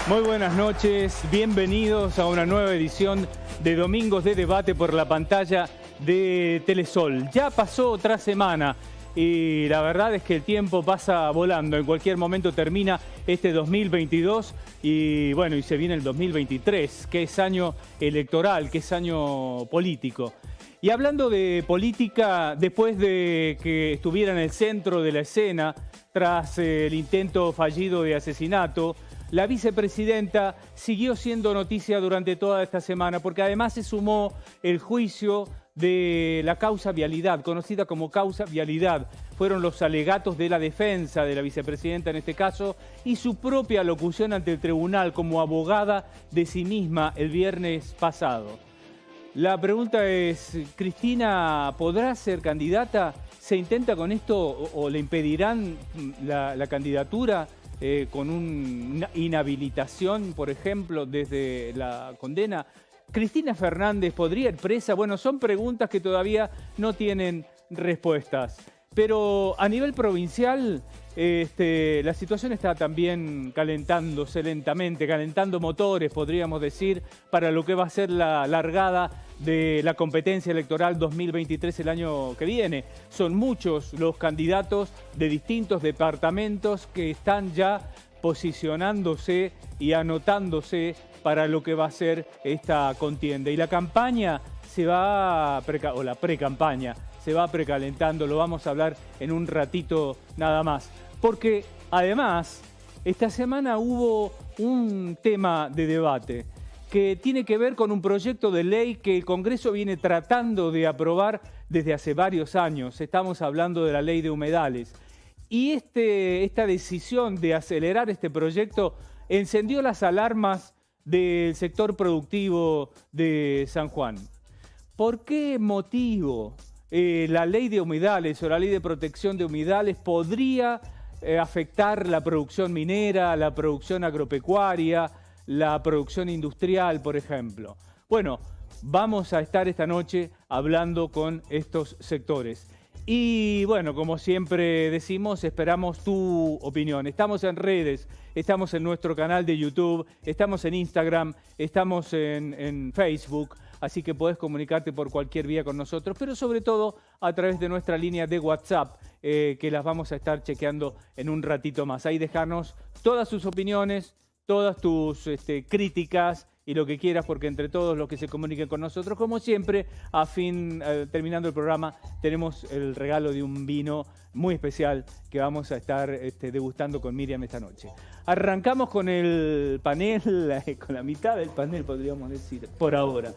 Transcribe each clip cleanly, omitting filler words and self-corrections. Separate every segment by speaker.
Speaker 1: Muy buenas noches, bienvenidos a una nueva edición de Domingos de Debate por la pantalla de Telesol. Ya pasó otra semana y la verdad es que el tiempo pasa volando. En cualquier momento termina este 2022 y bueno, y se viene el 2023, que es año electoral, que es año político. Y hablando de política, después de que estuviera en el centro de la escena tras el intento fallido de asesinato, la vicepresidenta siguió siendo noticia durante toda esta semana porque además se sumó el juicio de la causa vialidad, conocida como causa vialidad. Fueron los alegatos de la defensa de la vicepresidenta en este caso y su propia locución ante el tribunal como abogada de sí misma el viernes pasado. La pregunta es, ¿Cristina podrá ser candidata? ¿Se intenta con esto o le impedirán la candidatura? Con una inhabilitación, por ejemplo, desde la condena. ¿Cristina Fernández podría ir presa? Bueno, son preguntas que todavía no tienen respuestas. Pero a nivel provincial, la situación está también calentándose lentamente, calentando motores, podríamos decir, para lo que va a ser la largada de la competencia electoral 2023 el año que viene. Son muchos los candidatos de distintos departamentos que están ya posicionándose y anotándose para lo que va a ser esta contienda. Y la campaña la pre-campaña se va precalentando, lo vamos a hablar en un ratito nada más. Porque además, esta semana hubo un tema de debate que tiene que ver con un proyecto de ley que el Congreso viene tratando de aprobar desde hace varios años. Estamos hablando de la ley de humedales. Y esta decisión de acelerar este proyecto encendió las alarmas del sector productivo de San Juan. ¿Por qué motivo la ley de humedales o la ley de protección de humedales podría afectar la producción minera, la producción agropecuaria, la producción industrial, por ejemplo? Bueno, vamos a estar esta noche hablando con estos sectores. Y bueno, como siempre decimos, esperamos tu opinión. Estamos en redes, estamos en nuestro canal de YouTube, estamos en Instagram, estamos en Facebook, así que podés comunicarte por cualquier vía con nosotros, pero sobre todo a través de nuestra línea de WhatsApp, que las vamos a estar chequeando en un ratito más. Ahí dejarnos todas sus opiniones, todas tus críticas y lo que quieras, porque entre todos los que se comuniquen con nosotros, como siempre, terminando el programa, tenemos el regalo de un vino muy especial que vamos a estar degustando con Miriam esta noche. Arrancamos con el panel, con la mitad del panel, podríamos decir, por ahora.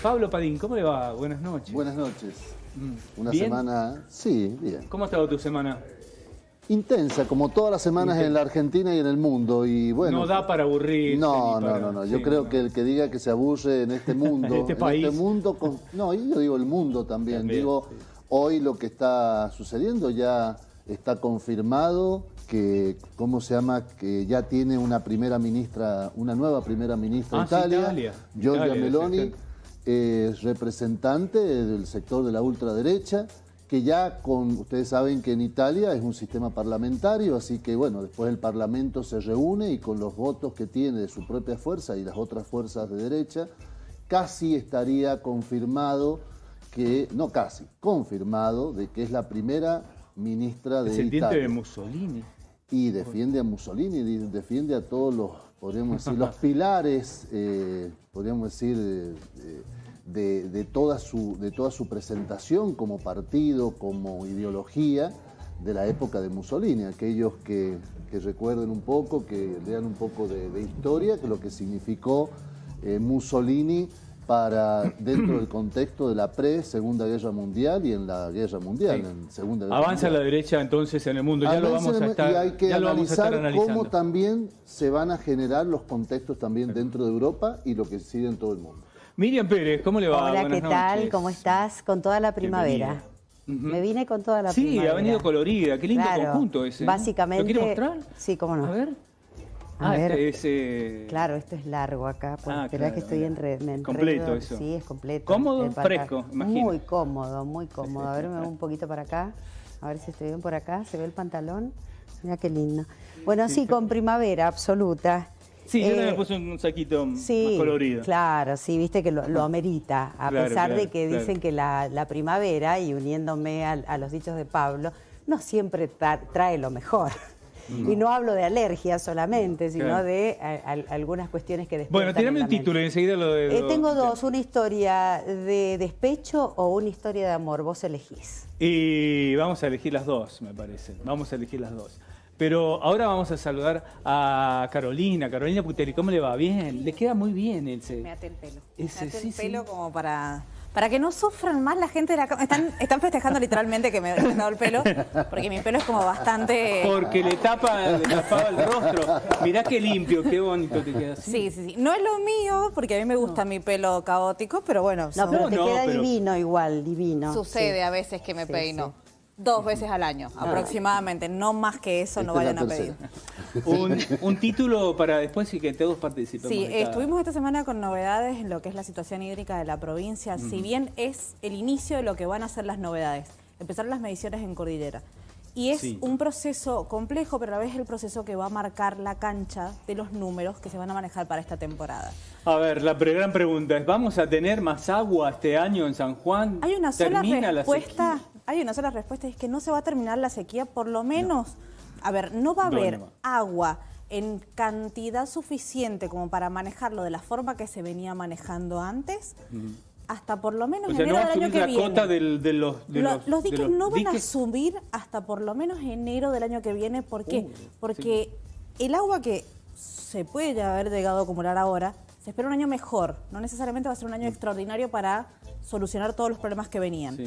Speaker 1: Pablo Padín, ¿cómo le va? Buenas noches.
Speaker 2: Buenas noches. Una
Speaker 1: ¿Bien?
Speaker 2: semana, sí, bien.
Speaker 1: ¿Cómo ha estado tu semana?
Speaker 2: Intensa, como todas las semanas en la Argentina y en el mundo. Y bueno,
Speaker 1: no da para aburrirse.
Speaker 2: No. Yo creo que el que diga que se aburre en este mundo,
Speaker 1: en este país.
Speaker 2: No, y yo digo el mundo también. Digo,
Speaker 1: sí.
Speaker 2: Hoy lo que está sucediendo ya está confirmado que, que ya tiene una nueva primera ministra de Italia, Giorgia Meloni, es representante del sector de la ultraderecha, que ya ustedes saben que en Italia es un sistema parlamentario, así que bueno, después el Parlamento se reúne y con los votos que tiene de su propia fuerza y las otras fuerzas de derecha, casi estaría confirmado confirmado de que es la primera ministra de Italia.
Speaker 1: Descendiente de Mussolini.
Speaker 2: Y defiende a Mussolini, defiende a todos los, podríamos decir, los pilares, podríamos decir, de toda su presentación como partido, como ideología de la época de Mussolini. Aquellos que recuerden un poco, que lean un poco de historia, que lo que significó Mussolini dentro del contexto de la Segunda Guerra Mundial y en la Guerra Mundial.
Speaker 1: Sí.
Speaker 2: En Segunda Guerra
Speaker 1: Avanza
Speaker 2: Mundial.
Speaker 1: la derecha entonces en el mundo, ya lo vamos a estar,
Speaker 2: y hay que analizar
Speaker 1: analizando.
Speaker 2: Cómo también se van a generar los contextos también dentro de Europa y lo que sigue en todo el mundo.
Speaker 1: Miriam Pérez, ¿cómo le va?
Speaker 3: Hola,
Speaker 1: Buenas
Speaker 3: ¿qué tal?
Speaker 1: noches.
Speaker 3: ¿Cómo estás? Con toda la primavera. Me vine con toda la primavera.
Speaker 1: Sí, ha venido colorida, qué lindo
Speaker 3: Claro,
Speaker 1: conjunto ese.
Speaker 3: básicamente.
Speaker 1: ¿Lo quiere mostrar?
Speaker 3: Sí, cómo no.
Speaker 1: A ver.
Speaker 3: A ver.
Speaker 1: Claro,
Speaker 3: esto es largo acá. Esperá que estoy me
Speaker 1: completo
Speaker 3: enredo.
Speaker 1: eso.
Speaker 3: Sí, es completo.
Speaker 1: ¿Cómodo? Fresco, imagino.
Speaker 3: Muy cómodo, muy cómodo. A ver, me voy un poquito para acá. A ver si estoy bien por acá. ¿Se ve el pantalón? Mira qué lindo. Bueno, sí, con primavera absoluta.
Speaker 1: Sí, yo también me puse un saquito más colorido.
Speaker 3: Claro, sí, viste que lo amerita, a pesar de que dicen que la primavera, y uniéndome a los dichos de Pablo, no siempre trae lo mejor. Y no hablo de alergia solamente, sino de algunas cuestiones que despiertan.
Speaker 1: Bueno, tirame un título y enseguida lo de...
Speaker 3: Tengo dos, una historia de despecho o una historia de amor, vos elegís.
Speaker 1: Y vamos a elegir las dos, me parece. Vamos a elegir las dos. Pero ahora vamos a saludar a Carolina. Carolina Puteri, ¿cómo le va? Bien, le queda muy bien ese.
Speaker 4: Me até el pelo. Me até el pelo como para que no sufran más la gente de la cama. Están festejando literalmente que me he dado el pelo, porque mi pelo es como bastante...
Speaker 1: Porque le tapaba el rostro. Mirá qué limpio, qué bonito te queda así.
Speaker 4: Sí. No es lo mío, porque a mí me gusta mi pelo caótico, pero bueno.
Speaker 3: No, pero te queda divino igual, divino.
Speaker 4: Sucede a veces que me peino. 2 veces al año, aproximadamente. No más que eso, no vayan a pedir.
Speaker 1: Un título para después y que todos participemos.
Speaker 4: Sí, estuvimos esta semana con novedades en lo que es la situación hídrica de la provincia. Si bien es el inicio de lo que van a ser las novedades. Empezaron las mediciones en cordillera. Y es un proceso complejo, pero a la vez el proceso que va a marcar la cancha de los números que se van a manejar para esta temporada.
Speaker 1: A ver, la gran pregunta es, ¿vamos a tener más agua este año en San Juan?
Speaker 4: Hay una sola respuesta. Hay una sola respuesta, es que no se va a terminar la sequía, por lo menos. A ver, no va a haber agua en cantidad suficiente como para manejarlo de la forma que se venía manejando antes, hasta por lo menos enero del año que viene. Los diques no van a subir hasta por lo menos enero del año que viene. ¿Por qué? Porque el agua que se puede haber llegado a acumular ahora, se espera un año mejor. No necesariamente va a ser un año extraordinario para solucionar todos los problemas que venían.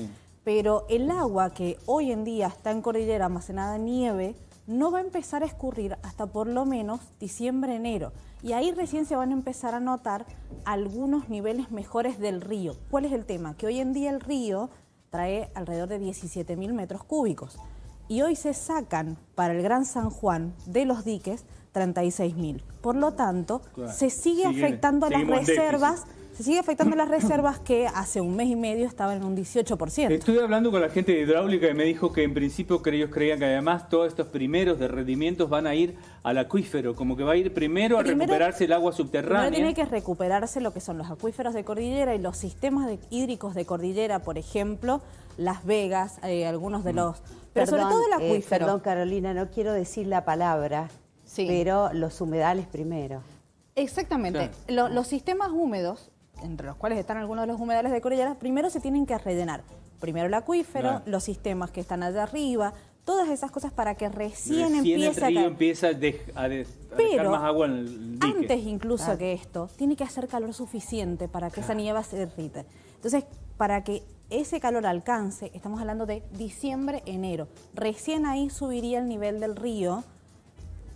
Speaker 4: Pero el agua que hoy en día está en cordillera almacenada en nieve no va a empezar a escurrir hasta por lo menos diciembre, enero. Y ahí recién se van a empezar a notar algunos niveles mejores del río. ¿Cuál es el tema? Que hoy en día el río trae alrededor de 17.000 metros cúbicos. Y hoy se sacan para el Gran San Juan de los diques 36.000. Por lo tanto, se sigue afectando a las reservas. Se sigue afectando las reservas que hace un mes y medio estaban en un 18%.
Speaker 1: Estuve hablando con la gente de hidráulica y me dijo que en principio ellos creían que además todos estos primeros de rendimientos van a ir al acuífero, como que va a ir primero a recuperarse el agua subterránea.
Speaker 4: Primero tiene que recuperarse lo que son los acuíferos de cordillera y los sistemas hídricos de cordillera, por ejemplo, Las Vegas, algunos de los... Pero sobre todo el acuífero.
Speaker 3: Perdón, Carolina, no quiero decir la palabra, pero los humedales primero.
Speaker 4: Exactamente. Los sistemas húmedos, entre los cuales están algunos de los humedales de cordillera, primero se tienen que rellenar. Primero el acuífero, los sistemas que están allá arriba, todas esas cosas para que recién empiece
Speaker 1: el río empieza a dejar más agua en el dique.
Speaker 4: Antes incluso que esto, tiene que hacer calor suficiente para que esa nieve se derrita. Entonces, para que ese calor alcance, estamos hablando de diciembre, enero. Recién ahí subiría el nivel del río.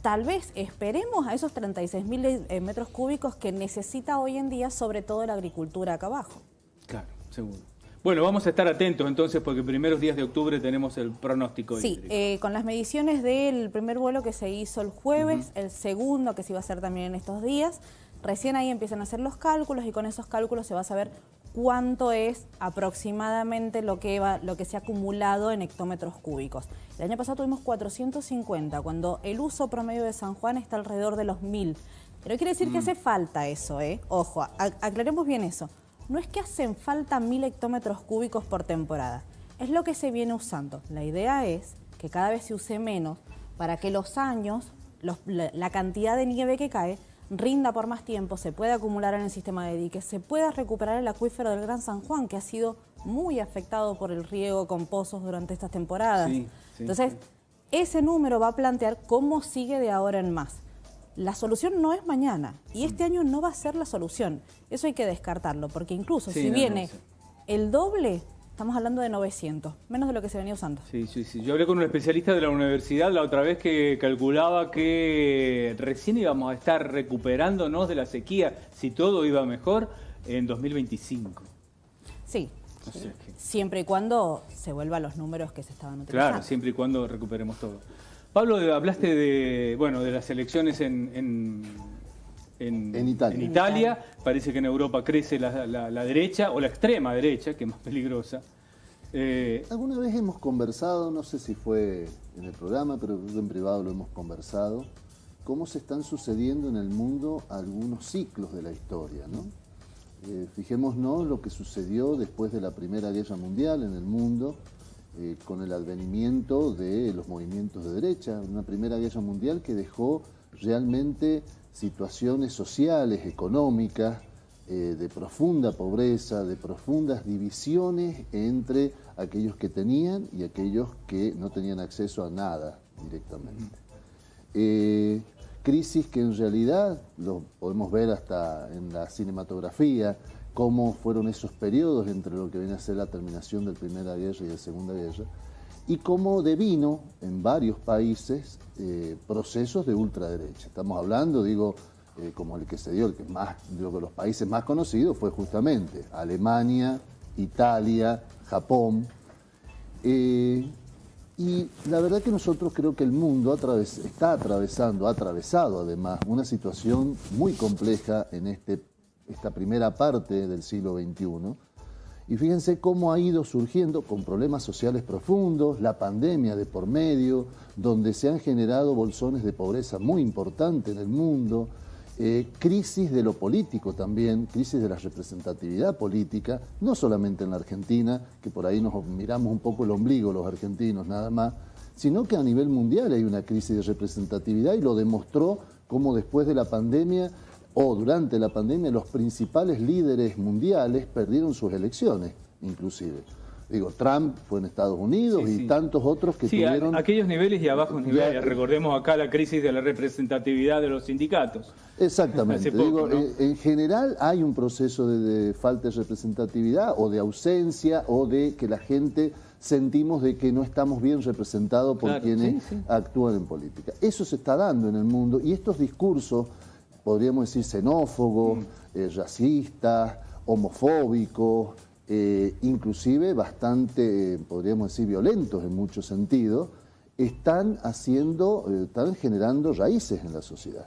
Speaker 4: Tal vez esperemos a esos 36.000 metros cúbicos que necesita hoy en día, sobre todo la agricultura acá abajo.
Speaker 1: Claro, seguro. Bueno, vamos a estar atentos entonces porque primeros días de octubre tenemos el pronóstico hídrico.
Speaker 4: Sí, con las mediciones del primer vuelo que se hizo el jueves, el segundo que se iba a hacer también en estos días, recién ahí empiezan a hacer los cálculos y con esos cálculos se va a saber cuánto es aproximadamente lo que se ha acumulado en hectómetros cúbicos. El año pasado tuvimos 450, cuando el uso promedio de San Juan está alrededor de los 1.000. Pero quiere decir que hace falta eso, ¿eh? Ojo, aclaremos bien eso. No es que hacen falta 1.000 hectómetros cúbicos por temporada, es lo que se viene usando. La idea es que cada vez se use menos para que los años, la cantidad de nieve que cae, rinda por más tiempo, se pueda acumular en el sistema de diques, se pueda recuperar el acuífero del Gran San Juan, que ha sido muy afectado por el riego con pozos durante estas temporadas. Entonces, ese número va a plantear cómo sigue de ahora en más. La solución no es mañana, y este año no va a ser la solución. Eso hay que descartarlo, porque incluso si viene el doble, estamos hablando de 900, menos de lo que se venía usando.
Speaker 1: Sí. Yo hablé con un especialista de la universidad la otra vez que calculaba que recién íbamos a estar recuperándonos de la sequía, si todo iba mejor, en 2025.
Speaker 4: Sí. Siempre y cuando se vuelvan los números que se estaban utilizando.
Speaker 1: Claro, siempre y cuando recuperemos todo. Pablo, hablaste de las elecciones en Italia. Parece que en Europa crece la derecha, o la extrema derecha, que es más peligrosa.
Speaker 2: Alguna vez hemos conversado, no sé si fue en el programa, pero en privado lo hemos conversado, cómo se están sucediendo en el mundo algunos ciclos de la historia, ¿no? Fijémonos lo que sucedió después de la Primera Guerra Mundial en el mundo, con el advenimiento de los movimientos de derecha, una Primera Guerra Mundial que dejó realmente situaciones sociales, económicas, de profunda pobreza, de profundas divisiones entre aquellos que tenían y aquellos que no tenían acceso a nada directamente. Crisis que en realidad lo podemos ver hasta en la cinematografía, cómo fueron esos periodos entre lo que viene a ser la terminación de la Primera Guerra y la Segunda Guerra, y cómo devino en varios países procesos de ultraderecha. Estamos hablando, como el que se dio, que los países más conocidos fue justamente Alemania, Italia, Japón. Y la verdad que nosotros creo que el mundo ha atravesado además una situación muy compleja en esta primera parte del siglo XXI. Y fíjense cómo ha ido surgiendo con problemas sociales profundos, la pandemia de por medio, donde se han generado bolsones de pobreza muy importantes en el mundo, crisis de lo político también, crisis de la representatividad política, no solamente en la Argentina, que por ahí nos miramos un poco el ombligo los argentinos nada más, sino que a nivel mundial hay una crisis de representatividad y lo demostró cómo después de la pandemia o durante la pandemia los principales líderes mundiales perdieron sus elecciones, inclusive. Trump fue en Estados Unidos y tantos otros que tuvieron...
Speaker 1: aquellos niveles y a bajos niveles. Recordemos acá la crisis de la representatividad de los sindicatos.
Speaker 2: Exactamente. ¿No? En general hay un proceso de falta de representatividad o de ausencia o de que la gente sentimos de que no estamos bien representados por quienes actúan en política. Eso se está dando en el mundo y estos discursos, podríamos decir xenófobos, racistas, homofóbicos, inclusive bastante, podríamos decir, violentos en muchos sentidos, están generando raíces en la sociedad.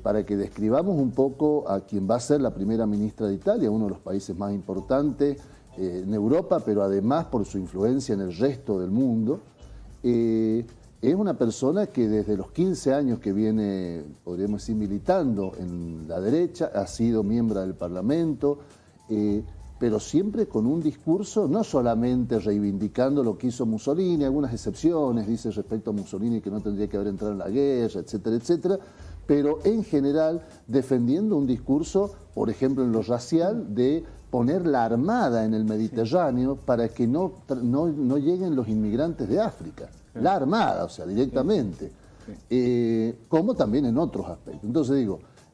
Speaker 2: Para que describamos un poco a quien va a ser la primera ministra de Italia, uno de los países más importantes en Europa, pero además por su influencia en el resto del mundo, es una persona que desde los 15 años que viene, podríamos decir, militando en la derecha, ha sido miembro del Parlamento, pero siempre con un discurso no solamente reivindicando lo que hizo Mussolini, algunas excepciones, dice respecto a Mussolini que no tendría que haber entrado en la guerra, etcétera, etcétera, pero en general defendiendo un discurso, por ejemplo en lo racial, de poner la armada en el Mediterráneo para que no lleguen los inmigrantes de África, la armada, o sea, directamente, como también en otros aspectos. Entonces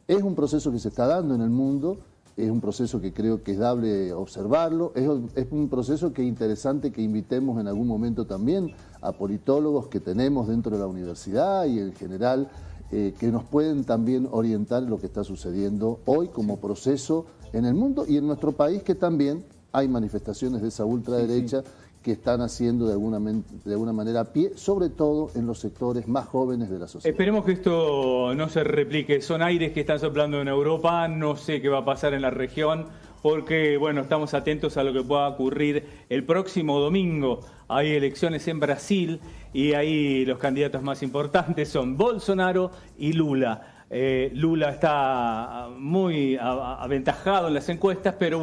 Speaker 2: es un proceso que se está dando en el mundo. Es un proceso que creo que es dable observarlo, es un proceso que es interesante que invitemos en algún momento también a politólogos que tenemos dentro de la universidad y en general que nos pueden también orientar en lo que está sucediendo hoy como proceso en el mundo y en nuestro país, que también hay manifestaciones de esa ultraderecha que están haciendo de alguna manera pie, sobre todo en los sectores más jóvenes de la sociedad.
Speaker 1: Esperemos que esto no se replique. Son aires que están soplando en Europa, no sé qué va a pasar en la región, porque estamos atentos a lo que pueda ocurrir el próximo domingo. Hay elecciones en Brasil y ahí los candidatos más importantes son Bolsonaro y Lula. Lula está muy aventajado en las encuestas, pero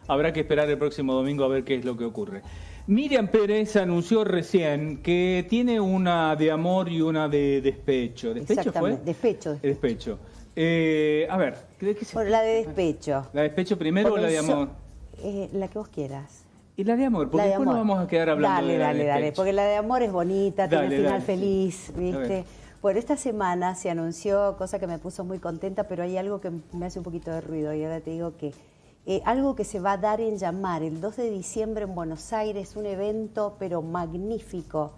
Speaker 1: habrá que esperar el próximo domingo a ver qué es lo que ocurre. Miriam Pérez anunció recién que tiene una de amor y una de despecho. ¿Despecho fue? Despecho. A ver, ¿de qué se...
Speaker 3: La de despecho.
Speaker 1: ¿La de despecho primero o la de amor?
Speaker 3: La que vos quieras.
Speaker 1: ¿Y la de amor? Porque después nos vamos a quedar hablando de la de despecho.
Speaker 3: Dale, porque la de amor es bonita, tiene un final feliz,
Speaker 1: sí.
Speaker 3: ¿viste? Bueno, esta semana se anunció, cosa que me puso muy contenta, pero hay algo que me hace un poquito de ruido y ahora te digo que algo que se va a dar en llamar el 2 de diciembre en Buenos Aires, un evento pero magnífico.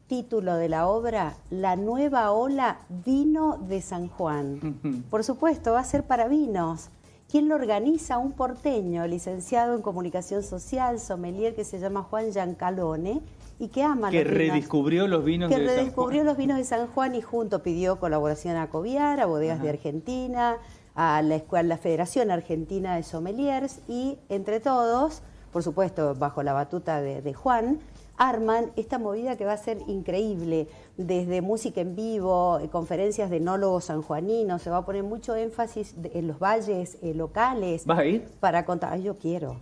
Speaker 3: Título de la obra, La nueva ola Vino de San Juan. Por supuesto, va a ser para vinos. ¿Quién lo organiza? Un porteño, licenciado en Comunicación Social, sommelier, que se llama Juan Giancalone, y que ama los vinos.
Speaker 1: Que redescubrió los vinos de San Juan. Que redescubrió
Speaker 3: los vinos de San Juan y junto pidió colaboración a Coviar, a Bodegas de Argentina, a la Federación Argentina de Sommeliers y entre todos, por supuesto bajo la batuta de Juan, arman esta movida que va a ser increíble. desde música en vivo, conferencias de enólogos sanjuaninos, se va a poner mucho énfasis en los valles locales.
Speaker 1: ¿Vas a ir?
Speaker 3: Para contar, yo quiero.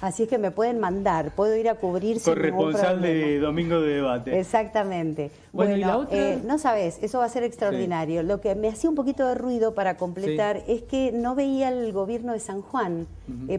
Speaker 3: Así es que me pueden mandar, puedo ir a cubrir sin ningún
Speaker 1: corresponsal
Speaker 3: problema.
Speaker 1: de Domingo de Debate.
Speaker 3: Exactamente.
Speaker 1: Bueno, ¿y la otra?
Speaker 3: No sabes, eso va a ser extraordinario. Sí. Lo que me hacía un poquito de ruido para completar es que no veía el gobierno de San Juan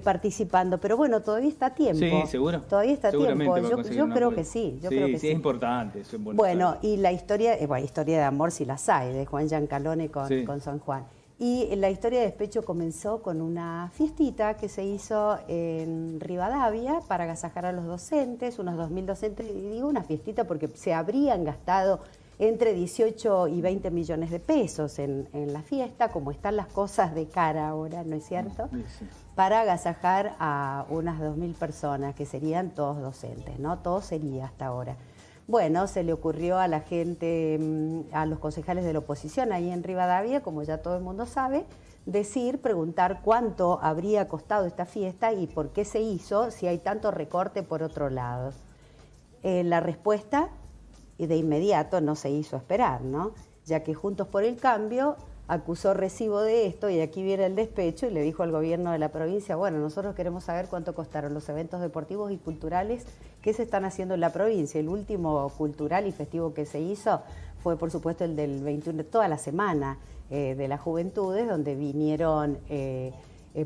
Speaker 3: participando, pero bueno, todavía está a tiempo.
Speaker 1: Sí, seguro.
Speaker 3: Todavía está a tiempo. Yo creo que sí. Yo creo que
Speaker 1: sí, es importante. Eso es
Speaker 3: bueno, y la historia, historia de amor si las hay, de Juan Giancalone con San Juan. Y la historia de despecho comenzó con una fiestita que se hizo en Rivadavia para agasajar a los docentes, unos 2.000 docentes, y digo una fiestita porque se habrían gastado entre 18 y 20 millones de pesos en la fiesta, como están las cosas de cara ahora, ¿no es cierto? Sí. Para agasajar a unas 2.000 personas, que serían todos docentes, ¿no? Todo sería hasta ahora. Bueno, se le ocurrió a la gente, a los concejales de la oposición ahí en Rivadavia, como ya todo el mundo sabe, preguntar cuánto habría costado esta fiesta y por qué se hizo si hay tanto recorte por otro lado. La respuesta de inmediato no se hizo esperar, ¿no? Ya que Juntos por el Cambio acusó recibo de esto y aquí viene el despecho y le dijo al gobierno de la provincia, bueno, nosotros queremos saber cuánto costaron los eventos deportivos y culturales que se están haciendo en la provincia. El último cultural y festivo que se hizo fue, por supuesto, el del 21, toda la semana de las juventudes, donde vinieron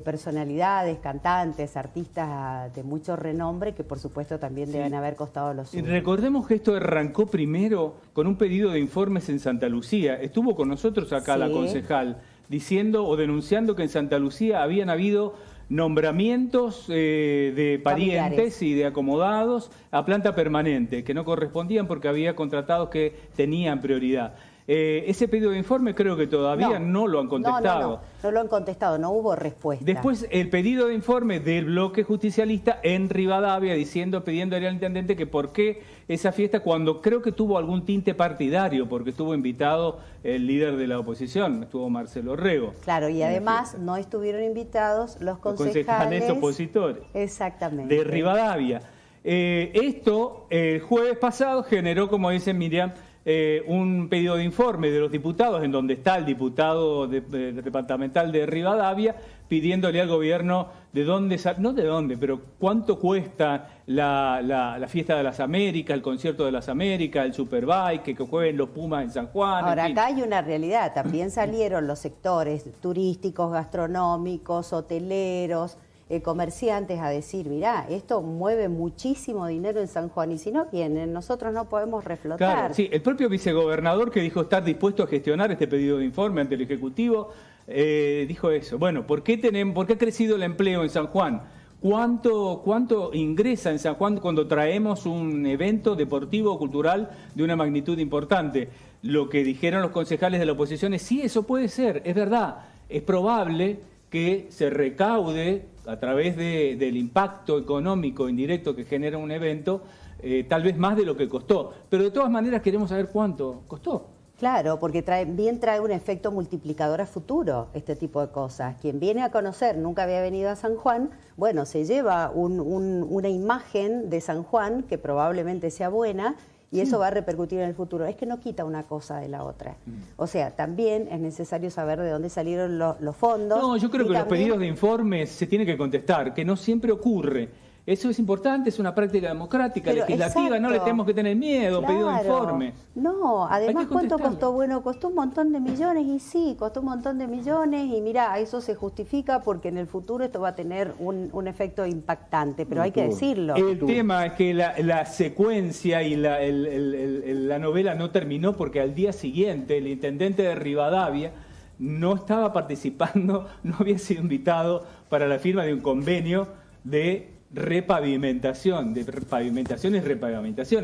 Speaker 3: personalidades, cantantes, artistas de mucho renombre que por supuesto también deben haber costado los suyos.
Speaker 1: Recordemos que esto arrancó primero con un pedido de informes en Santa Lucía. Estuvo con nosotros acá la concejal diciendo o denunciando que en Santa Lucía habían habido nombramientos de parientes familiares y de acomodados a planta permanente que no correspondían porque había contratados que tenían prioridad. Ese pedido de informe creo que todavía no lo han contestado.
Speaker 3: No lo han contestado, no hubo respuesta.
Speaker 1: Después el pedido de informe del bloque justicialista en Rivadavia pidiéndole al intendente que por qué esa fiesta cuando creo que tuvo algún tinte partidario, porque estuvo invitado el líder de la oposición, estuvo Marcelo Rego.
Speaker 3: Claro, y además no estuvieron invitados los concejales
Speaker 1: opositores.
Speaker 3: Exactamente.
Speaker 1: De Rivadavia. Esto el jueves pasado generó, como dice Miriam, un pedido de informe de los diputados, en donde está el diputado departamental de Rivadavia, pidiéndole al gobierno pero cuánto cuesta la fiesta de las Américas, el concierto de las Américas, el Superbike, que jueguen los Pumas en San Juan.
Speaker 3: Ahora, acá hay una realidad, también salieron los sectores turísticos, gastronómicos, hoteleros, comerciantes a decir, mirá, esto mueve muchísimo dinero en San Juan y si no, ¿quién? Nosotros no podemos reflotar.
Speaker 1: Claro, sí, el propio vicegobernador que dijo estar dispuesto a gestionar este pedido de informe ante el Ejecutivo, dijo eso. Bueno, ¿por qué ha crecido el empleo en San Juan? ¿Cuánto ingresa en San Juan cuando traemos un evento deportivo o cultural de una magnitud importante? Lo que dijeron los concejales de la oposición es, sí, eso puede ser, es verdad, es probable que se recaude a través del impacto económico indirecto que genera un evento, tal vez más de lo que costó. Pero de todas maneras queremos saber cuánto costó.
Speaker 3: Claro, porque trae un efecto multiplicador a futuro este tipo de cosas. Quien viene a conocer, nunca había venido a San Juan, bueno, se lleva una imagen de San Juan que probablemente sea buena y eso va a repercutir en el futuro. Es que no quita una cosa de la otra. O sea, también es necesario saber de dónde salieron los fondos.
Speaker 1: No, yo creo que los pedidos de informes se tienen que contestar, que no siempre ocurre. Eso es importante, es una práctica democrática, legislativa, exacto. No le tenemos que tener miedo, pedido de informe.
Speaker 3: No, además, ¿cuánto costó? Bueno, costó un montón de millones y sí, costó un montón de millones y mirá, eso se justifica porque en el futuro esto va a tener un efecto impactante, pero hay que decirlo.
Speaker 1: El tema es que la secuencia y la novela no terminó porque al día siguiente el intendente de Rivadavia no estaba participando, no había sido invitado para la firma de un convenio de repavimentaciones,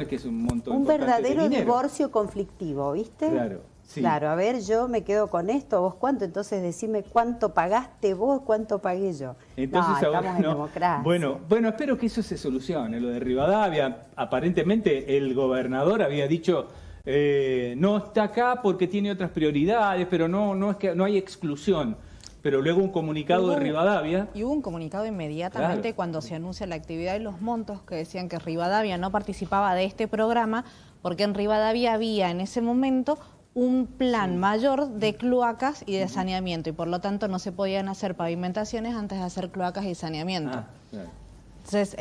Speaker 1: que es un montón
Speaker 3: un verdadero
Speaker 1: de dinero.
Speaker 3: Divorcio conflictivo, ¿viste?
Speaker 1: Claro, sí.
Speaker 3: Claro, a ver, yo me quedo con esto, vos cuánto, entonces decime cuánto pagaste vos, cuánto pagué yo.
Speaker 1: Entonces,
Speaker 3: estamos en democracia.
Speaker 1: Bueno, espero que eso se solucione, lo de Rivadavia. Aparentemente el gobernador había dicho no está acá porque tiene otras prioridades, pero no es que no hay exclusión. Pero luego un comunicado de Rivadavia...
Speaker 4: Y hubo un comunicado inmediatamente cuando se anuncia la actividad y los montos que decían que Rivadavia no participaba de este programa porque en Rivadavia había en ese momento un plan mayor de cloacas y de saneamiento, y por lo tanto no se podían hacer pavimentaciones antes de hacer cloacas y saneamiento.
Speaker 1: Claro.
Speaker 4: Entonces,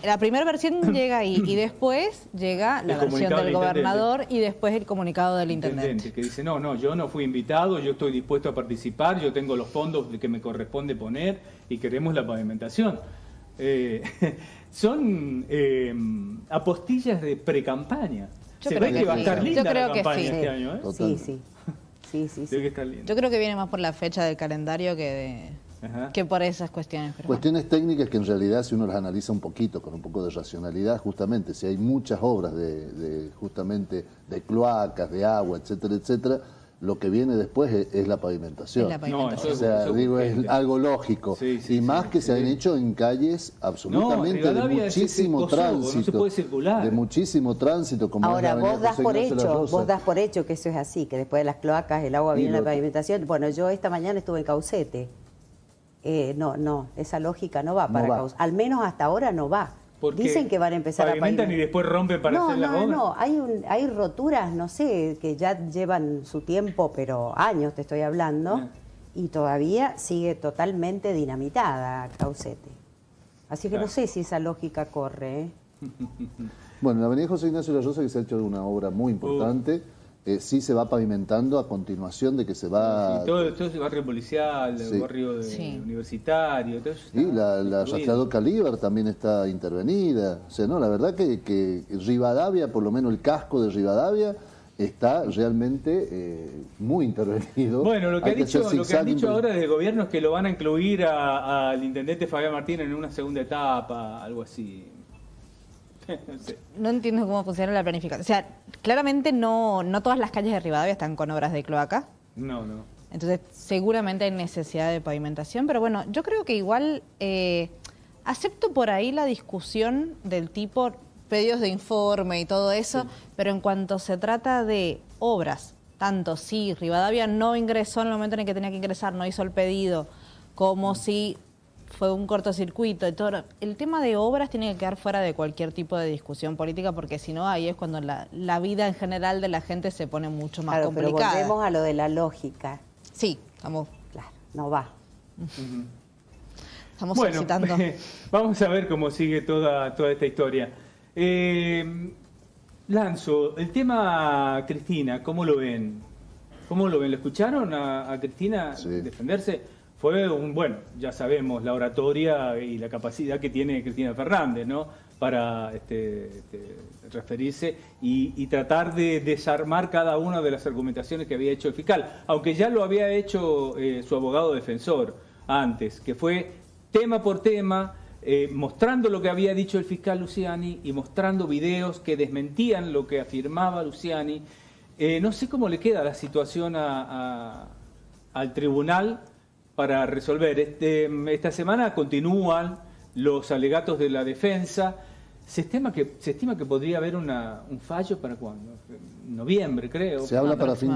Speaker 4: la primera versión llega ahí, y después llega la versión del gobernador y después el comunicado del intendente.
Speaker 1: Que dice, no, yo no fui invitado, yo estoy dispuesto a participar, yo tengo los fondos que me corresponde poner y queremos la pavimentación. Son apostillas de pre-campaña. Se ve que va a estar linda la campaña este año, ¿eh?
Speaker 3: Sí.
Speaker 1: Debe estar linda.
Speaker 4: Yo creo que viene más por la fecha del calendario que por esas cuestiones. Pero
Speaker 2: cuestiones técnicas que en realidad, si uno las analiza un poquito, con un poco de racionalidad, justamente, si hay muchas obras justamente de cloacas, de agua, etcétera, etcétera, lo que viene después es la pavimentación. Es algo lógico. Y más que se han hecho en calles absolutamente de muchísimo tránsito.
Speaker 1: No se puede circular.
Speaker 2: De muchísimo tránsito. Como
Speaker 3: ahora, vos das por hecho que eso es así, que después de las cloacas el agua viene en la pavimentación. Bueno, yo esta mañana estuve en Caucete. No, esa lógica no va para Caucete. Al menos hasta ahora no va. Dicen que van a empezar a pavimentar
Speaker 1: y después rompen para hacer las obras.
Speaker 3: No, hay roturas, no sé, que ya llevan su tiempo, pero años te estoy hablando, y todavía sigue totalmente dinamitada Caucete. Así que no sé si esa lógica corre.
Speaker 2: Bueno, en la avenida José Ignacio de la Rosa, que se ha hecho una obra muy importante, sí se va pavimentando a continuación de que se va...
Speaker 1: todo el barrio policial, el barrio universitario, todo eso está
Speaker 2: la Rastreador Calíbar también está intervenida. O sea, no, la verdad que Rivadavia, por lo menos el casco de Rivadavia, está realmente muy intervenido.
Speaker 1: Lo que han dicho ahora desde el gobierno es que lo van a incluir al intendente Fabián Martínez en una segunda etapa, algo así.
Speaker 4: No entiendo cómo funciona la planificación. O sea, claramente no todas las calles de Rivadavia están con obras de cloaca.
Speaker 1: No.
Speaker 4: Entonces, seguramente hay necesidad de pavimentación, pero bueno, yo creo que igual acepto por ahí la discusión del tipo pedidos de informe y todo eso, pero en cuanto se trata de obras, tanto si Rivadavia no ingresó en el momento en el que tenía que ingresar, no hizo el pedido, como si fue un cortocircuito y todo. El tema de obras tiene que quedar fuera de cualquier tipo de discusión política, porque si no, ahí es cuando la vida en general de la gente se pone mucho más complicada.
Speaker 3: Pero volvemos a lo de la lógica.
Speaker 4: Sí, estamos...
Speaker 3: Claro, no va.
Speaker 4: Estamos solicitando.
Speaker 1: Vamos a ver cómo sigue toda esta historia. Lanzo, el tema Cristina, ¿cómo lo ven? ¿Lo escucharon a Cristina defenderse? Fue ya sabemos la oratoria y la capacidad que tiene Cristina Fernández, ¿no? Para referirse y tratar de desarmar cada una de las argumentaciones que había hecho el fiscal, aunque ya lo había hecho su abogado defensor antes, que fue tema por tema, mostrando lo que había dicho el fiscal Luciani y mostrando videos que desmentían lo que afirmaba Luciani. No sé cómo le queda la situación al tribunal para resolver. Esta semana continúan los alegatos de la defensa. Se estima que podría haber un fallo para cuándo, noviembre, creo.
Speaker 2: Se habla para fin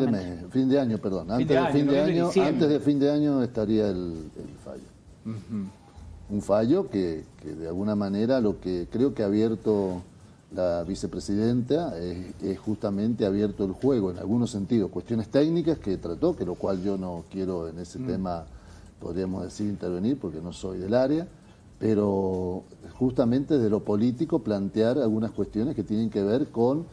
Speaker 2: de año, perdón. Antes de fin de año estaría el fallo. Un fallo que de alguna manera lo que creo que ha abierto la vicepresidenta es justamente abierto el juego en algunos sentidos, cuestiones técnicas que trató, que lo cual yo no quiero en ese tema, podríamos decir, intervenir porque no soy del área, pero justamente de lo político plantear algunas cuestiones que tienen que ver con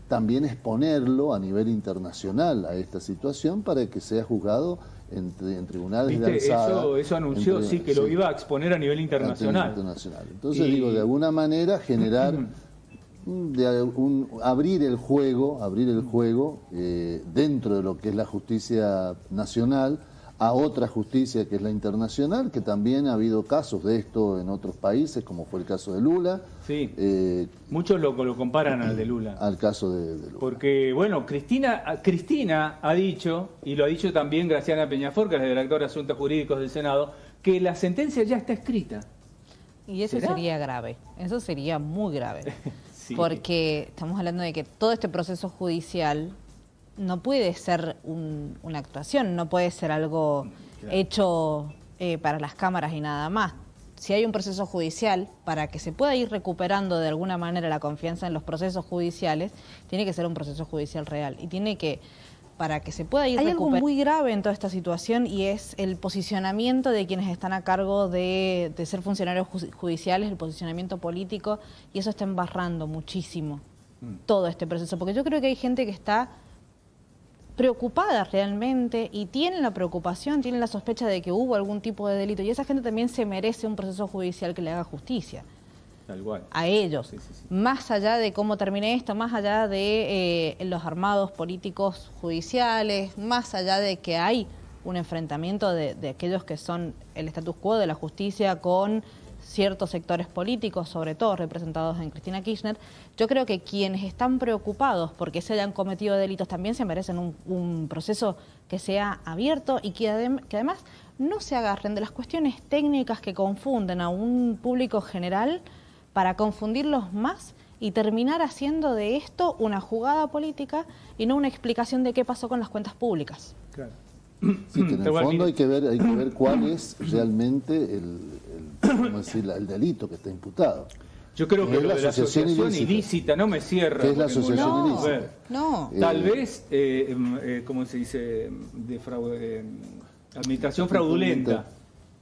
Speaker 2: también exponerlo a nivel internacional a esta situación para que sea juzgado en tribunales de alzada.
Speaker 1: Eso anunció, que lo iba a exponer a nivel internacional.
Speaker 2: Entonces digo, de alguna manera generar, abrir el juego dentro de lo que es la justicia nacional a otra justicia que es la internacional, que también ha habido casos de esto en otros países, como fue el caso de Lula.
Speaker 1: Sí, muchos lo comparan al de Lula.
Speaker 2: Al caso de Lula.
Speaker 1: Porque, Cristina ha dicho, y lo ha dicho también Graciana Peñafort, que es la directora de Asuntos Jurídicos del Senado, que la sentencia ya está escrita.
Speaker 4: Y eso sería grave, eso sería muy grave, porque estamos hablando de que todo este proceso judicial no puede ser una actuación, no puede ser algo hecho para las cámaras y nada más. si hay un proceso judicial, para que se pueda ir recuperando de alguna manera la confianza en los procesos judiciales, tiene que ser un proceso judicial real. Y tiene que, para que se pueda ir recuperando... Hay algo muy grave en toda esta situación y es el posicionamiento de quienes están a cargo de ser funcionarios judiciales, el posicionamiento político, y eso está embarrando muchísimo todo este proceso. Porque yo creo que hay gente que está preocupada realmente y tienen la preocupación, tienen la sospecha de que hubo algún tipo de delito, y esa gente también se merece un proceso judicial que le haga justicia.
Speaker 1: Tal cual.
Speaker 4: A ellos,
Speaker 1: sí.
Speaker 4: Más allá de cómo termine esto, más allá de los armados políticos judiciales, más allá de que hay un enfrentamiento de aquellos que son el status quo de la justicia con ciertos sectores políticos, sobre todo representados en Cristina Kirchner, yo creo que quienes están preocupados porque se hayan cometido delitos también se merecen un proceso que sea abierto y que además no se agarren de las cuestiones técnicas que confunden a un público general para confundirlos más y terminar haciendo de esto una jugada política y no una explicación de qué pasó con las cuentas públicas.
Speaker 1: Claro.
Speaker 2: Sí, que en el fondo hay que ver cuál es realmente el delito que está imputado.
Speaker 1: Yo creo que lo de la asociación ilícita no me cierra.
Speaker 2: ¿Qué es la asociación ilícita?
Speaker 4: No.
Speaker 1: Tal vez, ¿cómo se dice? Administración fraudulenta.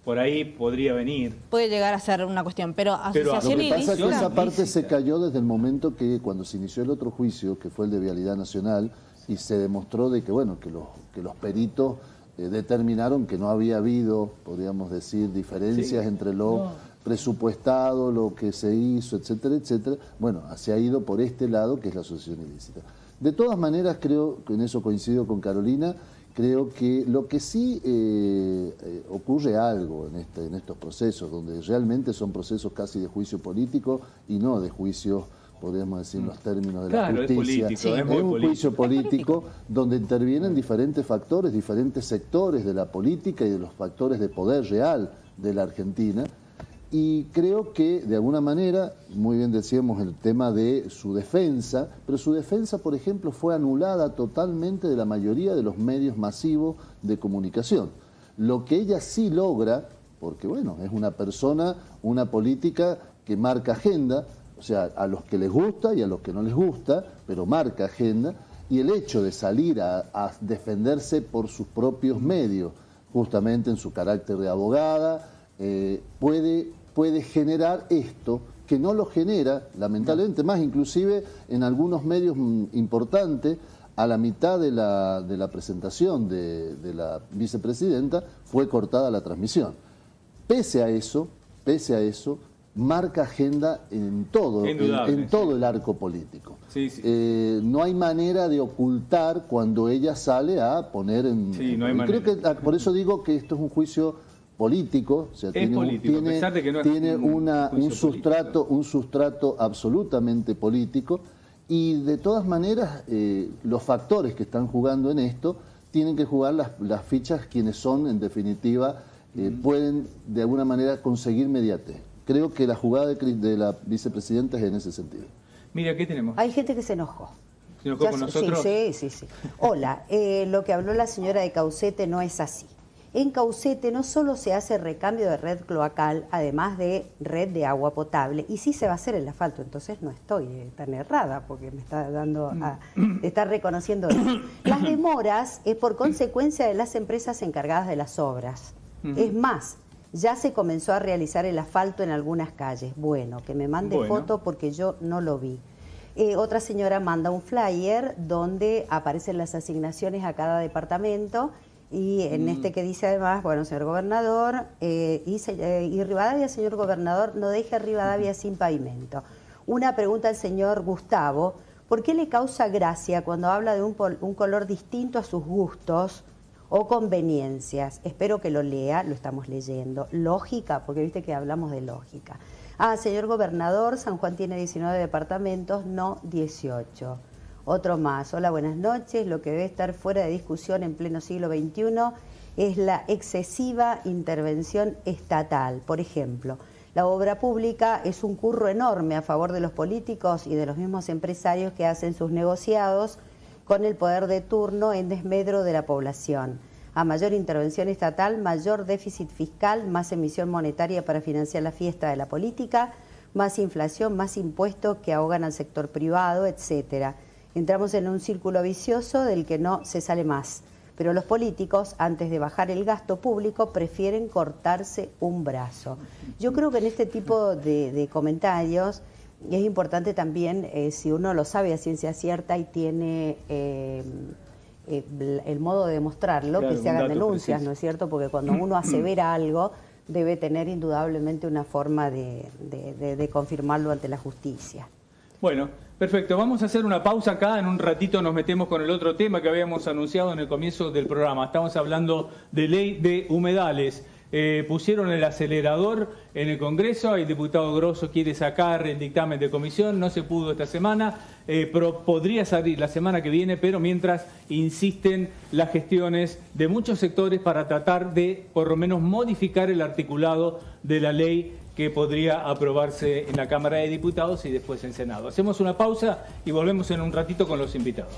Speaker 1: Por ahí podría venir.
Speaker 4: Puede llegar a ser una cuestión, pero asociación ilícita...
Speaker 2: Lo que pasa es que esa parte se cayó desde el momento que cuando se inició el otro juicio, que fue el de Vialidad Nacional, y se demostró de que, bueno, que los peritos determinaron que no había habido, podríamos decir, diferencias entre lo presupuestado, lo que se hizo, etcétera, etcétera. Bueno, se ha ido por este lado, que es la asociación ilícita. De todas maneras, creo que en eso coincido con Carolina, creo que lo que sí ocurre algo en estos procesos, donde realmente son procesos casi de juicio político y no de juicio, podríamos decir, en los términos de la justicia.
Speaker 1: Es político,
Speaker 2: es un juicio político donde intervienen diferentes factores, diferentes sectores de la política y de los factores de poder real de la Argentina. Y creo que, de alguna manera, muy bien decíamos el tema de su defensa, pero su defensa, por ejemplo, fue anulada totalmente de la mayoría de los medios masivos de comunicación. Lo que ella sí logra, porque bueno, es una persona, una política que marca agenda, o sea, a los que les gusta y a los que no les gusta, pero marca agenda, y el hecho de salir a defenderse por sus propios medios, justamente en su carácter de abogada, puede generar esto, que no lo genera, lamentablemente, más inclusive en algunos medios importantes, a la mitad de la presentación de la vicepresidenta, fue cortada la transmisión. Pese a eso, marca agenda en todo el arco político.
Speaker 1: Sí.
Speaker 2: No hay manera de ocultar cuando ella sale a poner en...
Speaker 1: Sí, no hay
Speaker 2: creo
Speaker 1: manera.
Speaker 2: que por eso digo que esto es un juicio político, o sea, tiene un sustrato absolutamente político, y de todas maneras los factores que están jugando en esto tienen que jugar las fichas quienes son, en definitiva, pueden de alguna manera conseguir mediatez. Creo que la jugada de la vicepresidenta es en ese sentido.
Speaker 1: Mira, ¿qué tenemos?
Speaker 3: Hay gente que se enojó.
Speaker 1: ¿Se enojó con nosotros?
Speaker 3: Sí. Hola, lo que habló la señora de Caucete no es así. En Caucete no solo se hace recambio de red cloacal, además de red de agua potable, y sí se va a hacer el asfalto, entonces no estoy tan errada, porque me está está reconociendo eso. Las demoras es por consecuencia de las empresas encargadas de las obras. Es más, ya se comenzó a realizar el asfalto en algunas calles. Bueno, que me mande foto porque yo no lo vi. Otra señora manda un flyer donde aparecen las asignaciones a cada departamento, y en este que dice además, bueno, señor gobernador, y Rivadavia, señor gobernador, no deje Rivadavia sin pavimento. Una pregunta al señor Gustavo: ¿por qué le causa gracia cuando habla de un color distinto a sus gustos o conveniencias? Espero que lo lea, lo estamos leyendo. Lógica, porque viste que hablamos de lógica. Señor gobernador, San Juan tiene 19 departamentos, no 18. Otro más. Hola, buenas noches. Lo que debe estar fuera de discusión en pleno siglo XXI es la excesiva intervención estatal. Por ejemplo, la obra pública es un curro enorme a favor de los políticos y de los mismos empresarios que hacen sus negociados con el poder de turno en desmedro de la población. A mayor intervención estatal, mayor déficit fiscal, más emisión monetaria para financiar la fiesta de la política, más inflación, más impuestos que ahogan al sector privado, etcétera. Entramos en un círculo vicioso del que no se sale más. Pero los políticos, antes de bajar el gasto público, prefieren cortarse un brazo. Yo creo que en este tipo de comentarios es importante también, si uno lo sabe a ciencia cierta y tiene el modo de demostrarlo, claro, que se hagan denuncias, preciso. ¿No es cierto? Porque cuando uno asevera algo, debe tener indudablemente una forma de confirmarlo ante la justicia.
Speaker 1: Bueno, perfecto. Vamos a hacer una pausa acá. En un ratito nos metemos con el otro tema que habíamos anunciado en el comienzo del programa. Estamos hablando de ley de humedales. Pusieron el acelerador en el Congreso. El diputado Grosso quiere sacar el dictamen de comisión. No se pudo esta semana. Pero podría salir la semana que viene, pero mientras insisten las gestiones de muchos sectores para tratar de, por lo menos, modificar el articulado de la ley que podría aprobarse en la Cámara de Diputados y después en Senado. Hacemos una pausa y volvemos en un ratito con los invitados.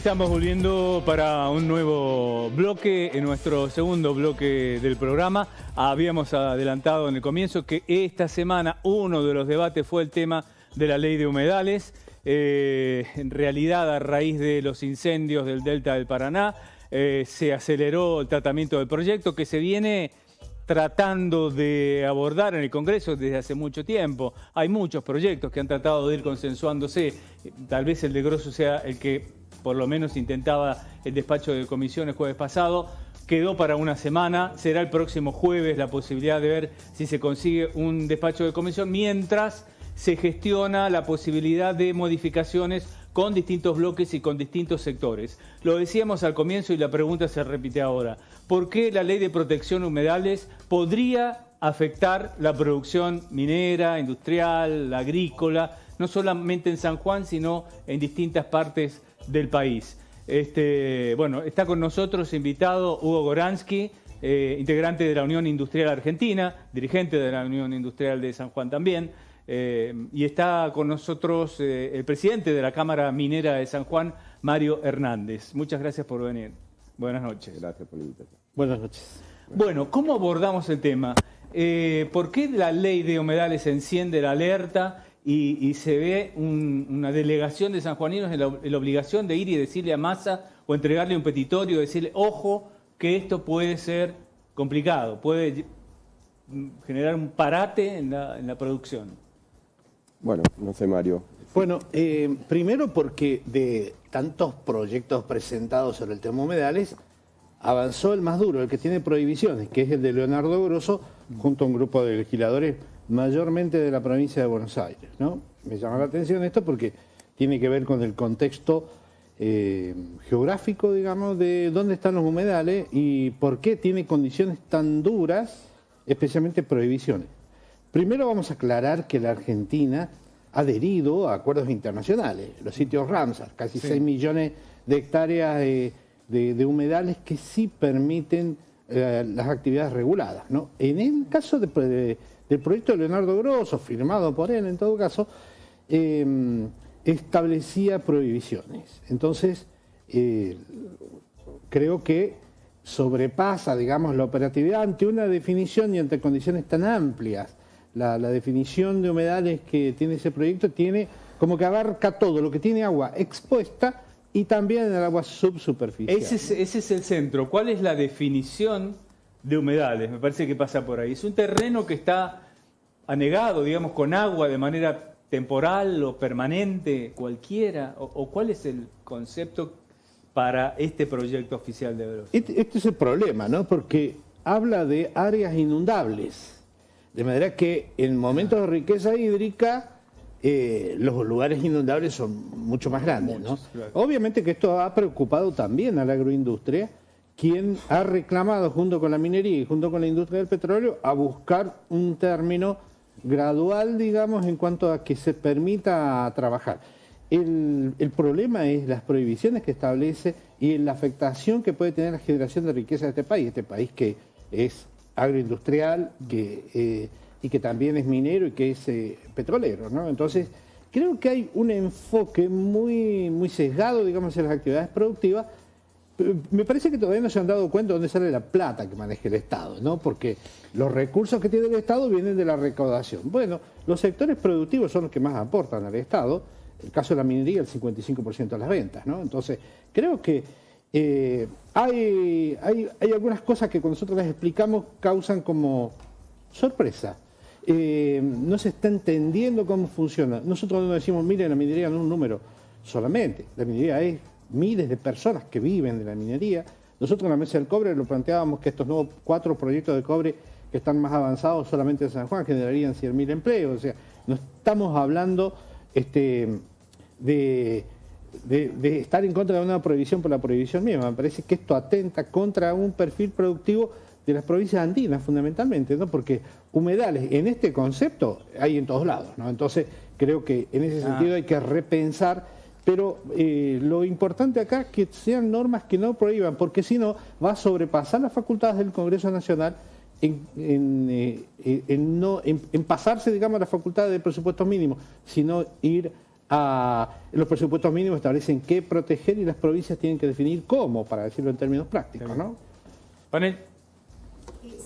Speaker 1: Estamos volviendo para un nuevo bloque, en nuestro segundo bloque del programa. Habíamos adelantado en el comienzo que esta semana uno de los debates fue el tema de la ley de humedales. En realidad, a raíz de los incendios del Delta del Paraná, se aceleró el tratamiento del proyecto que se viene tratando de abordar en el Congreso desde hace mucho tiempo. Hay muchos proyectos que han tratado de ir consensuándose. Tal vez el de Grosso sea el que por lo menos intentaba el despacho de comisiones jueves pasado. Quedó para una semana, será el próximo jueves la posibilidad de ver si se consigue un despacho de comisión, mientras se gestiona la posibilidad de modificaciones con distintos bloques y con distintos sectores. Lo decíamos al comienzo y la pregunta se repite ahora. ¿Por qué la ley de protección de humedales podría afectar la producción minera, industrial, agrícola, no solamente en San Juan, sino en distintas partes del país? Bueno, está con nosotros invitado Hugo Goransky, integrante de la Unión Industrial Argentina, dirigente de la Unión Industrial de San Juan también, y está con nosotros el presidente de la Cámara Minera de San Juan, Mario Hernández. Muchas gracias por venir. Buenas noches.
Speaker 5: Gracias por la invitación.
Speaker 6: Buenas noches.
Speaker 1: Bueno, ¿cómo abordamos el tema? ¿Por qué la ley de humedales enciende la alerta y se ve una delegación de sanjuaninos en la obligación de ir y decirle a Massa o entregarle un petitorio, decirle, ojo, que esto puede ser complicado, puede generar un parate en la producción?
Speaker 5: Bueno, no sé, Mario.
Speaker 6: Bueno, primero porque de tantos proyectos presentados sobre el tema humedales, avanzó el más duro, el que tiene prohibiciones, que es el de Leonardo Grosso, junto a un grupo de legisladores mayormente de la provincia de Buenos Aires, ¿no? Me llama la atención esto porque tiene que ver con el contexto geográfico, digamos, de dónde están los humedales y por qué tiene condiciones tan duras, especialmente prohibiciones. Primero vamos a aclarar que la Argentina ha adherido a acuerdos internacionales, los sitios Ramsar, casi 6 millones de hectáreas de humedales que sí permiten las actividades reguladas, ¿no? En el caso del proyecto de Leonardo Grosso, firmado por él en todo caso, establecía prohibiciones. Entonces, creo que sobrepasa, digamos, la operatividad ante una definición y ante condiciones tan amplias. La definición de humedales que tiene ese proyecto tiene como que abarca todo, lo que tiene agua expuesta y también el agua subsuperficial.
Speaker 1: Ese es el centro. ¿Cuál es la definición de humedales? Me parece que pasa por ahí. ¿Es un terreno que está anegado, digamos, con agua de manera temporal o permanente, cualquiera? ¿O cuál es el concepto para este proyecto oficial de Grosso?
Speaker 6: Este es el problema, ¿no? Porque habla de áreas inundables. De manera que en momentos de riqueza hídrica los lugares inundables son mucho más grandes, ¿no? Claro. Obviamente que esto ha preocupado también a la agroindustria, quien ha reclamado junto con la minería y junto con la industria del petróleo a buscar un término gradual, digamos, en cuanto a que se permita trabajar. El problema es las prohibiciones que establece y la afectación que puede tener la generación de riqueza de este país que es agroindustrial, y que también es minero y que es petrolero, ¿no? Entonces, creo que hay un enfoque muy sesgado, digamos, en las actividades productivas. Me parece que todavía no se han dado cuenta de dónde sale la plata que maneja el Estado, ¿no? Porque los recursos que tiene el Estado vienen de la recaudación. Bueno, los sectores productivos son los que más aportan al Estado. El caso de la minería, el 55% de las ventas, ¿no? Entonces, creo que hay algunas cosas que cuando nosotros las explicamos causan como sorpresa. No se está entendiendo cómo funciona. Nosotros no decimos, miren, la minería no es un número solamente. La minería es miles de personas que viven de la minería. Nosotros en la Mesa del Cobre lo planteábamos que estos nuevos 4 proyectos de cobre que están más avanzados solamente en San Juan generarían 100.000 empleos. O sea, no estamos hablando de estar en contra de una prohibición por la prohibición misma. Me parece que esto atenta contra un perfil productivo de las provincias andinas, fundamentalmente, ¿no? Porque humedales en este concepto hay en todos lados, ¿no? Entonces, creo que en ese sentido hay que repensar, pero lo importante acá es que sean normas que no prohíban, porque si no, va a sobrepasar las facultades del Congreso Nacional en pasarse, digamos, las facultades de presupuestos mínimos, sino ir los presupuestos mínimos establecen qué proteger y las provincias tienen que definir cómo, para decirlo en términos prácticos, ¿no?
Speaker 1: Panel.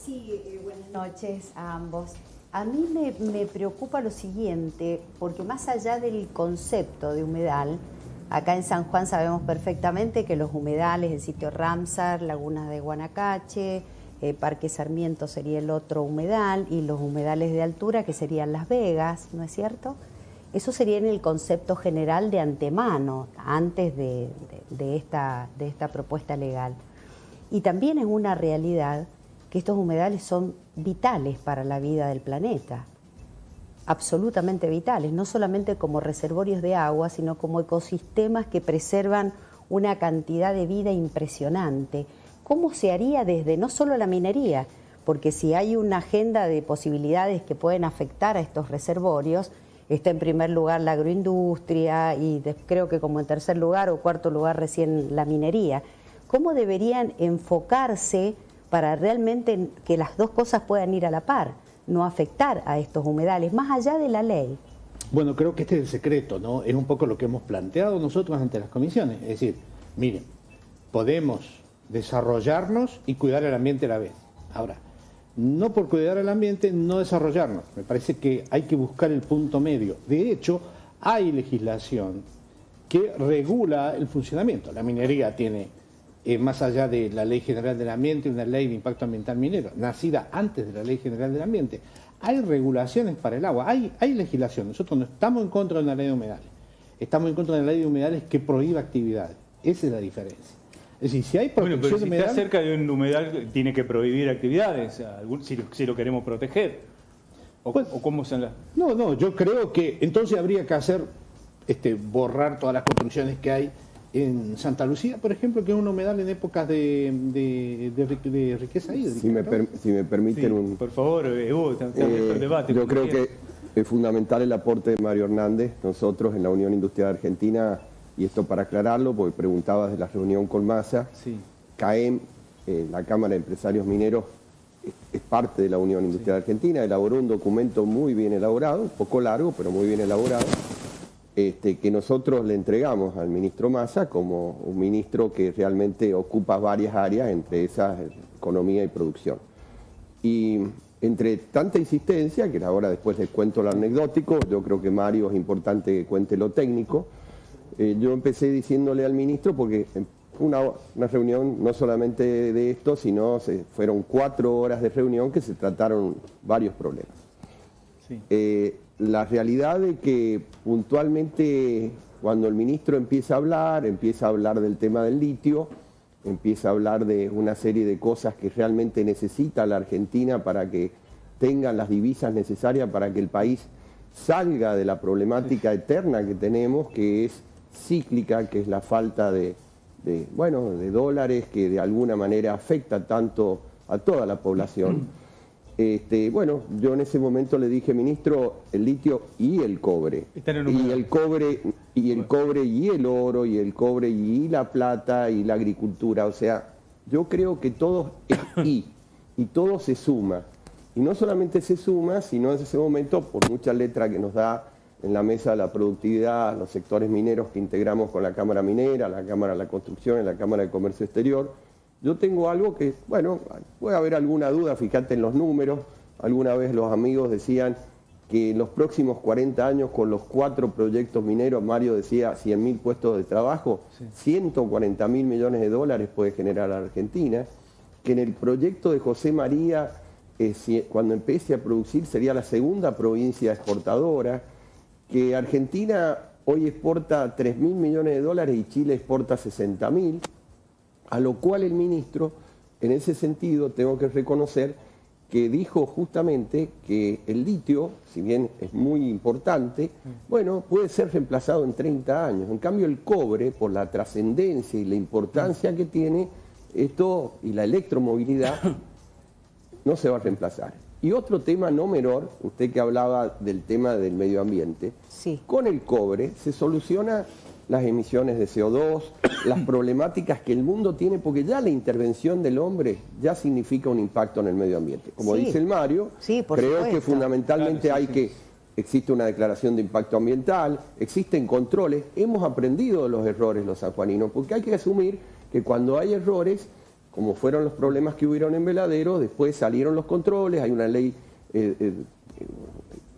Speaker 3: Sí, buenas noches a ambos. A mí me preocupa lo siguiente, porque más allá del concepto de humedal, acá en San Juan sabemos perfectamente que los humedales, el sitio Ramsar, Lagunas de Guanacache, Parque Sarmiento sería el otro humedal, y los humedales de altura que serían Las Vegas, ¿no es cierto? Eso sería en el concepto general de antemano, antes de esta propuesta legal. Y también es una realidad que estos humedales son vitales para la vida del planeta, absolutamente vitales, no solamente como reservorios de agua, sino como ecosistemas que preservan una cantidad de vida impresionante. ¿Cómo se haría desde no solo la minería? Porque si hay una agenda de posibilidades que pueden afectar a estos reservorios, está en primer lugar la agroindustria y creo que como en tercer lugar o cuarto lugar recién la minería. ¿Cómo deberían enfocarse para realmente que las dos cosas puedan ir a la par, no afectar a estos humedales, más allá de la ley?
Speaker 6: Bueno, creo que este es el secreto, ¿no? Es un poco lo que hemos planteado nosotros ante las comisiones. Es decir, miren, podemos desarrollarnos y cuidar el ambiente a la vez. Ahora, no por cuidar el ambiente, no desarrollarnos. Me parece que hay que buscar el punto medio. De hecho, hay legislación que regula el funcionamiento. La minería tiene, más allá de la Ley General del Ambiente, una ley de impacto ambiental minero, nacida antes de la Ley General del Ambiente. Hay regulaciones para el agua, hay legislación. Nosotros no estamos en contra de una ley de humedales. Estamos en contra de una ley de humedales que prohíba actividades. Esa es la diferencia. Es decir, si hay protección
Speaker 1: pero si
Speaker 6: humedal,
Speaker 1: está cerca de un humedal, tiene que prohibir actividades, si lo queremos proteger. ¿O cómo se la...?
Speaker 6: No, yo creo que entonces habría que hacer, borrar todas las construcciones que hay en Santa Lucía, por ejemplo, que es un humedal en épocas de riqueza hídrica.
Speaker 5: Si me permiten
Speaker 1: sí, por favor, estamos en debate.
Speaker 5: Yo creo que es fundamental el aporte de Mario Hernández. Nosotros en la Unión Industrial Argentina, y esto para aclararlo, porque preguntabas de la reunión con Massa,
Speaker 1: sí.
Speaker 5: CAEM, la Cámara de Empresarios Mineros, es parte de la Unión Industrial Argentina, elaboró un documento muy bien elaborado, un poco largo, pero muy bien elaborado, que nosotros le entregamos al ministro Massa como un ministro que realmente ocupa varias áreas, entre esas economía y producción. Y entre tanta insistencia, que ahora después les cuento lo anecdótico, yo creo que Mario es importante que cuente lo técnico, yo empecé diciéndole al ministro, porque una reunión no solamente de esto, sino fueron 4 horas de reunión que se trataron varios problemas. Sí. La realidad es que puntualmente cuando el ministro empieza a hablar del tema del litio, empieza a hablar de una serie de cosas que realmente necesita la Argentina para que tengan las divisas necesarias para que el país salga de la problemática eterna que tenemos, que es cíclica, que es la falta de dólares, que de alguna manera afecta tanto a toda la población. Yo en ese momento le dije, ministro, el litio y el cobre. Y el cobre y el oro, y el cobre y la plata y la agricultura. O sea, yo creo que todo es y todo se suma. Y no solamente se suma, sino en ese momento, por mucha letra que nos da en la mesa de la productividad, los sectores mineros que integramos con la Cámara Minera, la Cámara de la Construcción y la Cámara de Comercio Exterior, yo tengo algo que, puede haber alguna duda, fíjate en los números. Alguna vez los amigos decían que en los próximos 40 años, con los 4 proyectos mineros, Mario decía 100.000 puestos de trabajo, sí. 140.000 millones de dólares puede generar la Argentina, que en el proyecto de José María, cuando empiece a producir, sería la segunda provincia exportadora, que Argentina hoy exporta 3.000 millones de dólares y Chile exporta 60.000, a lo cual el ministro, en ese sentido, tengo que reconocer que dijo justamente que el litio, si bien es muy importante, puede ser reemplazado en 30 años. En cambio, el cobre, por la trascendencia y la importancia que tiene esto y la electromovilidad, no se va a reemplazar. Y otro tema no menor, usted que hablaba del tema del medio ambiente, sí. Con el cobre se soluciona las emisiones de CO2, las problemáticas que el mundo tiene, porque ya la intervención del hombre ya significa un impacto en el medio ambiente. Como dice el Mario, creo que fundamentalmente hay que existe una declaración de impacto ambiental, existen controles. Hemos aprendido de los errores los sanjuaninos, porque hay que asumir que cuando hay errores, como fueron los problemas que hubieron en Veladero, después salieron los controles, hay una ley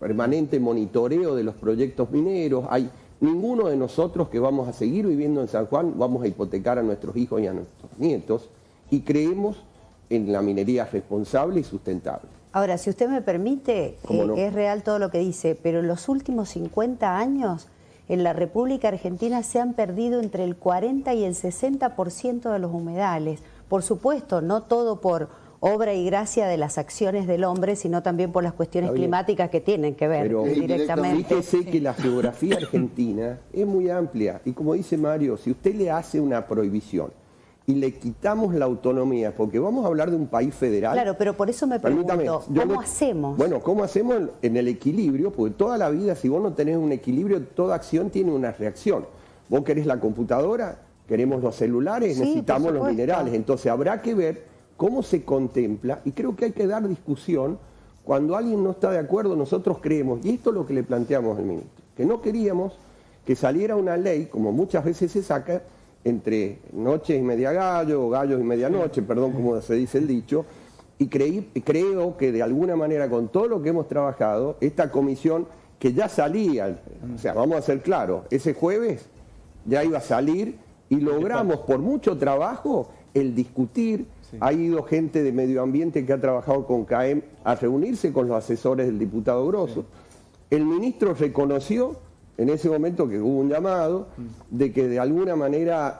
Speaker 5: permanente monitoreo de los proyectos mineros, ninguno de nosotros que vamos a seguir viviendo en San Juan vamos a hipotecar a nuestros hijos y a nuestros nietos, y creemos en la minería responsable y sustentable.
Speaker 3: Ahora, si usted me permite,
Speaker 5: no,
Speaker 3: es real todo lo que dice, pero en los últimos 50 años en la República Argentina se han perdido entre el 40 y el 60% de los humedales. Por supuesto, no todo por obra y gracia de las acciones del hombre, sino también por las cuestiones climáticas que tienen que ver directamente.
Speaker 5: Fíjese que la geografía argentina es muy amplia, y como dice Mario, si usted le hace una prohibición y le quitamos la autonomía, porque vamos a hablar de un país federal.
Speaker 3: Claro, pero por eso me pregunto, ¿cómo hacemos?
Speaker 5: Bueno, ¿cómo hacemos en el equilibrio? Porque toda la vida, si vos no tenés un equilibrio, toda acción tiene una reacción. Vos querés la computadora, queremos los celulares,
Speaker 3: sí,
Speaker 5: necesitamos los minerales. Entonces habrá que ver cómo se contempla, y creo que hay que dar discusión. Cuando alguien no está de acuerdo, nosotros creemos, y esto es lo que le planteamos al ministro, que no queríamos que saliera una ley, como muchas veces se saca, entre noche y media gallo, o gallos y medianoche, perdón, como se dice el dicho, y creo que de alguna manera, con todo lo que hemos trabajado, esta comisión que ya salía, o sea, vamos a ser claros, ese jueves ya iba a salir, y logramos por mucho trabajo el discutir. Ha ido gente de medio ambiente que ha trabajado con CAEM a reunirse con los asesores del diputado Grosso. El ministro reconoció en ese momento que hubo un llamado de que de alguna manera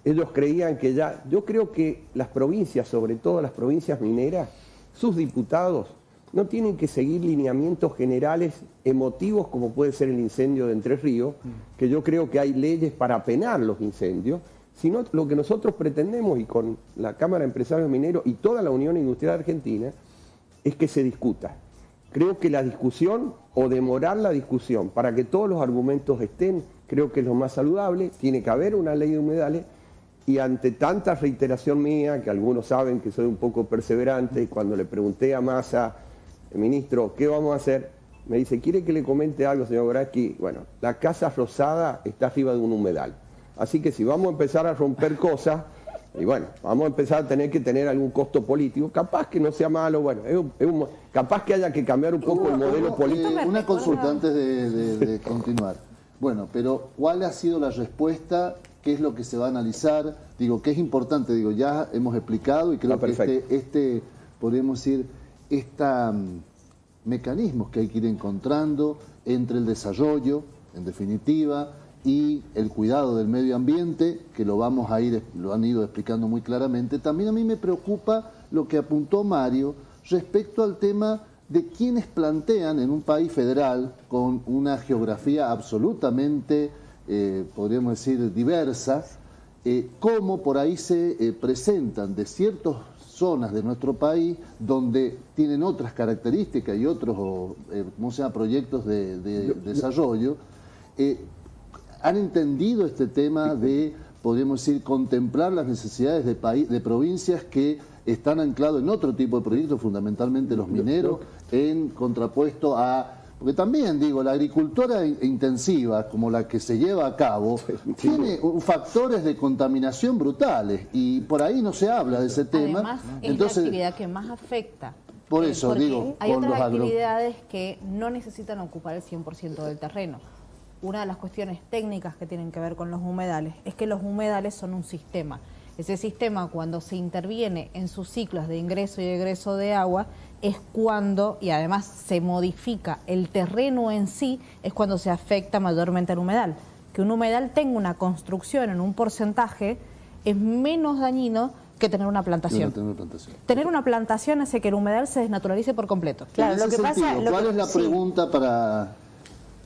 Speaker 5: ellos creían que ya... Yo creo que las provincias, sobre todo las provincias mineras, sus diputados no tienen que seguir lineamientos generales emotivos como puede ser el incendio de Entre Ríos, que yo creo que hay leyes para penar los incendios, sino lo que nosotros pretendemos, y con la Cámara de Empresarios Mineros y toda la Unión Industrial Argentina, es que se discuta. Creo que la discusión, o demorar la discusión para que todos los argumentos estén, creo que es lo más saludable. Tiene que haber una ley de humedales, y ante tanta reiteración mía, que algunos saben que soy un poco perseverante, y cuando le pregunté a Massa, el ministro, ¿qué vamos a hacer? Me dice, ¿quiere que le comente algo, señor Goransky? Bueno, la Casa Rosada está arriba de un humedal. Así que si vamos a empezar a romper cosas, y bueno, vamos a empezar a tener que tener algún costo político, capaz que no sea malo, bueno, capaz que haya que cambiar un poco el modelo político.
Speaker 2: Una consulta antes de continuar. Bueno, pero ¿cuál ha sido la respuesta? ¿Qué es lo que se va a analizar? Digo, ¿qué es importante? Digo, ya hemos explicado, y creo que podríamos decir, mecanismos que hay que ir encontrando entre el desarrollo, en definitiva, y el cuidado del medio ambiente, que lo han ido explicando muy claramente. También a mí me preocupa lo que apuntó Mario respecto al tema de quienes plantean en un país federal con una geografía absolutamente, podríamos decir, diversa, cómo por ahí se presentan de ciertas zonas de nuestro país donde tienen otras características y otros proyectos de desarrollo. ¿Han entendido este tema de, podríamos decir, contemplar las necesidades de provincias que están anclados en otro tipo de proyectos, fundamentalmente los mineros, en contrapuesto a... Porque también, digo, la agricultura intensiva, como la que se lleva a cabo, tiene factores de contaminación brutales, y por ahí no se habla de ese tema.
Speaker 4: Además, es la actividad que más afecta.
Speaker 2: Por eso, digo,
Speaker 4: hay otras actividades que no necesitan ocupar el 100% del terreno. Una de las cuestiones técnicas que tienen que ver con los humedales es que los humedales son un sistema. Ese sistema, cuando se interviene en sus ciclos de ingreso y egreso de agua, es cuando, y además se modifica el terreno en sí, es cuando se afecta mayormente al humedal. Que un humedal tenga una construcción en un porcentaje es menos dañino que tener una plantación. Tener una plantación hace que el humedal se desnaturalice por completo.
Speaker 2: Claro, lo que pasa, ¿cuál es la pregunta para...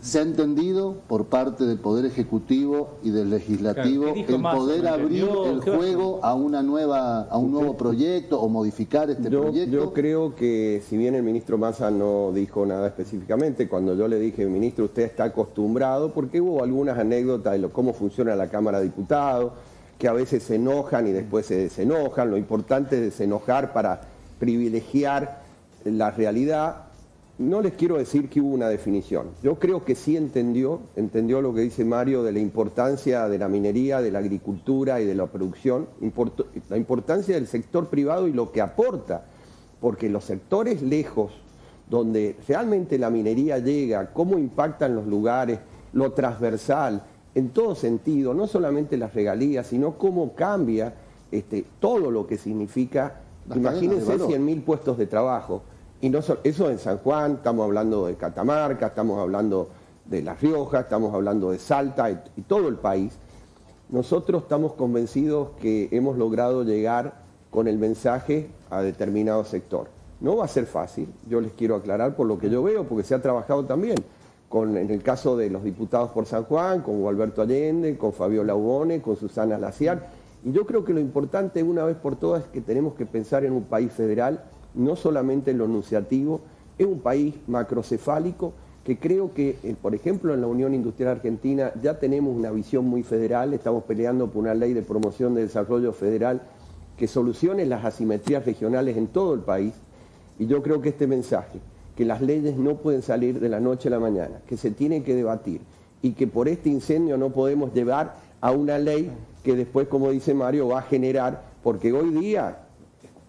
Speaker 2: ¿Se ha entendido por parte del Poder Ejecutivo y del Legislativo el poder abrir el juego a un nuevo proyecto o modificar este proyecto?
Speaker 5: Yo creo que, si bien el ministro Massa no dijo nada específicamente, cuando yo le dije, ministro, usted está acostumbrado, porque hubo algunas anécdotas de cómo funciona la Cámara de Diputados, que a veces se enojan y después se desenojan. Lo importante es desenojar para privilegiar la realidad. no les quiero decir que hubo una definición. Yo creo que sí entendió lo que dice Mario de la importancia de la minería, de la agricultura y de la producción, la importancia del sector privado y lo que aporta, porque los sectores lejos, donde realmente la minería llega, cómo impactan los lugares, lo transversal, en todo sentido, no solamente las regalías, sino cómo cambia todo lo que significa, imagínense 100.000 puestos de trabajo. Y no eso en San Juan, estamos hablando de Catamarca, estamos hablando de La Rioja, estamos hablando de Salta y todo el país. Nosotros estamos convencidos que hemos logrado llegar con el mensaje a determinado sector. No va a ser fácil, yo les quiero aclarar por lo que yo veo, porque se ha trabajado también en el caso de los diputados por San Juan, con Gualberto Allende, con Fabiola Ubone, con Susana Laciar. Y yo creo que lo importante una vez por todas es que tenemos que pensar en un país federal, no solamente en lo enunciativo, es un país macrocefálico que creo que, por ejemplo, en la Unión Industrial Argentina ya tenemos una visión muy federal, estamos peleando por una ley de promoción de desarrollo federal que solucione las asimetrías regionales en todo el país, y yo creo que este mensaje, que las leyes no pueden salir de la noche a la mañana, que se tiene que debatir, y que por este incendio no podemos llevar a una ley que después, como dice Mario, va a generar, porque hoy día,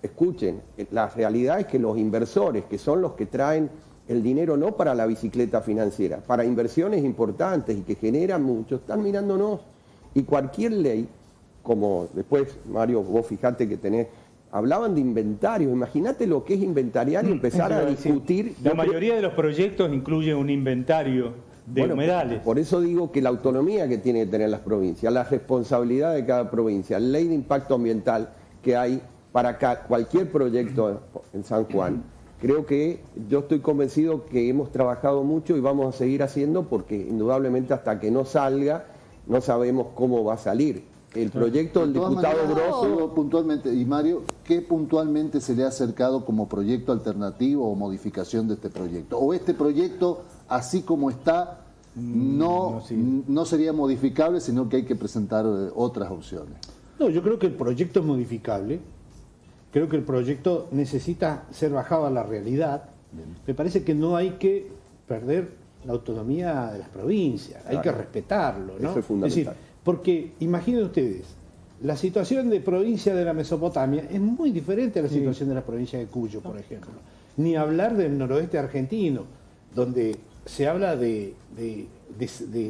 Speaker 5: escuchen, la realidad es que los inversores, que son los que traen el dinero no para la bicicleta financiera, para inversiones importantes y que generan mucho, están mirándonos. Y cualquier ley, como después, Mario, vos fijate que tenés, hablaban de inventario, imagínate lo que es inventariar y empezar a discutir.
Speaker 1: La mayoría de los proyectos incluyen un inventario de humedales.
Speaker 5: Por eso digo que la autonomía que tienen que tener las provincias, la responsabilidad de cada provincia, la ley de impacto ambiental que hay para cualquier proyecto en San Juan. Creo que yo estoy convencido que hemos trabajado mucho y vamos a seguir haciendo porque indudablemente hasta que no salga no sabemos cómo va a salir. El proyecto del diputado Grosso...
Speaker 2: Puntualmente, y Mario, ¿qué puntualmente se le ha acercado como proyecto alternativo o modificación de este proyecto? ¿O este proyecto, así como está, no sería modificable, sino que hay que presentar otras opciones?
Speaker 6: No, yo creo que el proyecto es modificable. Creo que el proyecto necesita ser bajado a la realidad. Bien. Me parece que no hay que perder la autonomía de las provincias, claro. Hay que respetarlo, ¿no?
Speaker 5: Eso es fundamental.
Speaker 6: Es decir, porque imaginen ustedes, la situación de provincia de la Mesopotamia es muy diferente a la situación de la provincia de Cuyo, por ejemplo. Ni hablar del noroeste argentino, donde se habla de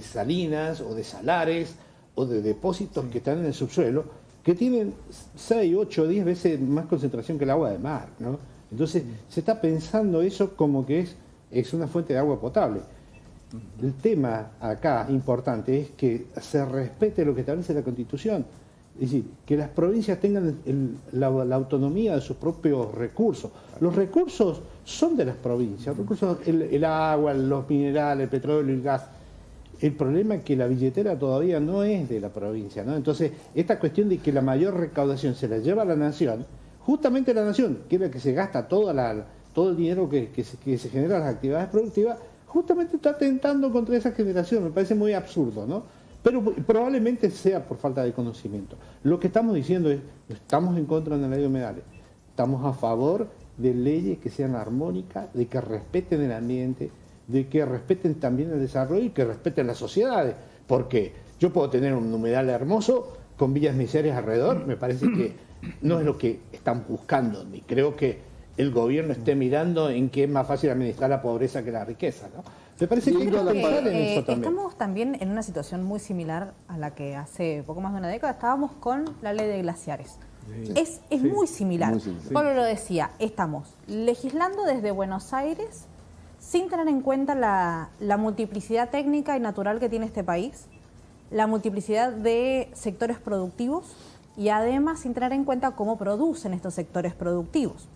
Speaker 6: salinas o de salares o de depósitos que están en el subsuelo, que tienen 6, 8, 10 veces más concentración que el agua de mar, ¿no? Entonces, se está pensando eso como que es una fuente de agua potable. El tema acá importante es que se respete lo que establece la Constitución. Es decir, que las provincias tengan la autonomía de sus propios recursos. Los recursos son de las provincias, los recursos, el agua, los minerales, el petróleo, el gas. El problema es que la billetera todavía no es de la provincia, ¿no? Entonces, esta cuestión de que la mayor recaudación se la lleva a la nación, justamente la nación, que es la que se gasta todo el dinero que se genera en las actividades productivas, justamente está atentando contra esa generación. Me parece muy absurdo, ¿no? Pero probablemente sea por falta de conocimiento. Lo que estamos diciendo es, estamos en contra de la ley de humedales, estamos a favor de leyes que sean armónicas, de que respeten el ambiente, de que respeten también el desarrollo y que respeten las sociedades, porque yo puedo tener un humedal hermoso con villas miserias alrededor, me parece que no es lo que están buscando, ni creo que el gobierno esté mirando en que es más fácil administrar la pobreza que la riqueza, ¿no? Me parece que hay que pensar en eso también.
Speaker 4: Estamos también en una situación muy similar a la que hace poco más de una década estábamos con la ley de glaciares. Sí. Es muy similar. Pablo lo decía, estamos legislando desde Buenos Aires sin tener en cuenta la multiplicidad técnica y natural que tiene este país, la multiplicidad de sectores productivos y además sin tener en cuenta cómo producen estos sectores productivos.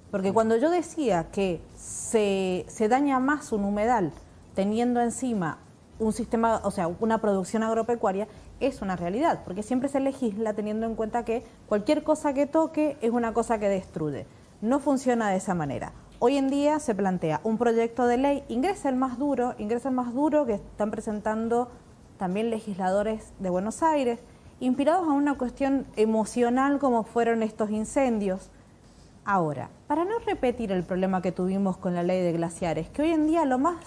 Speaker 4: Porque cuando yo decía que se daña más un humedal teniendo encima un sistema, o sea, una producción agropecuaria, es una realidad, porque siempre se legisla teniendo en cuenta que cualquier cosa que toque es una cosa que destruye. No funciona de esa manera. Hoy en día se plantea un proyecto de ley, ingresa el más duro que están presentando también legisladores de Buenos Aires, inspirados a una cuestión emocional como fueron estos incendios. Ahora, para no repetir el problema que tuvimos con la ley de glaciares, que hoy en día una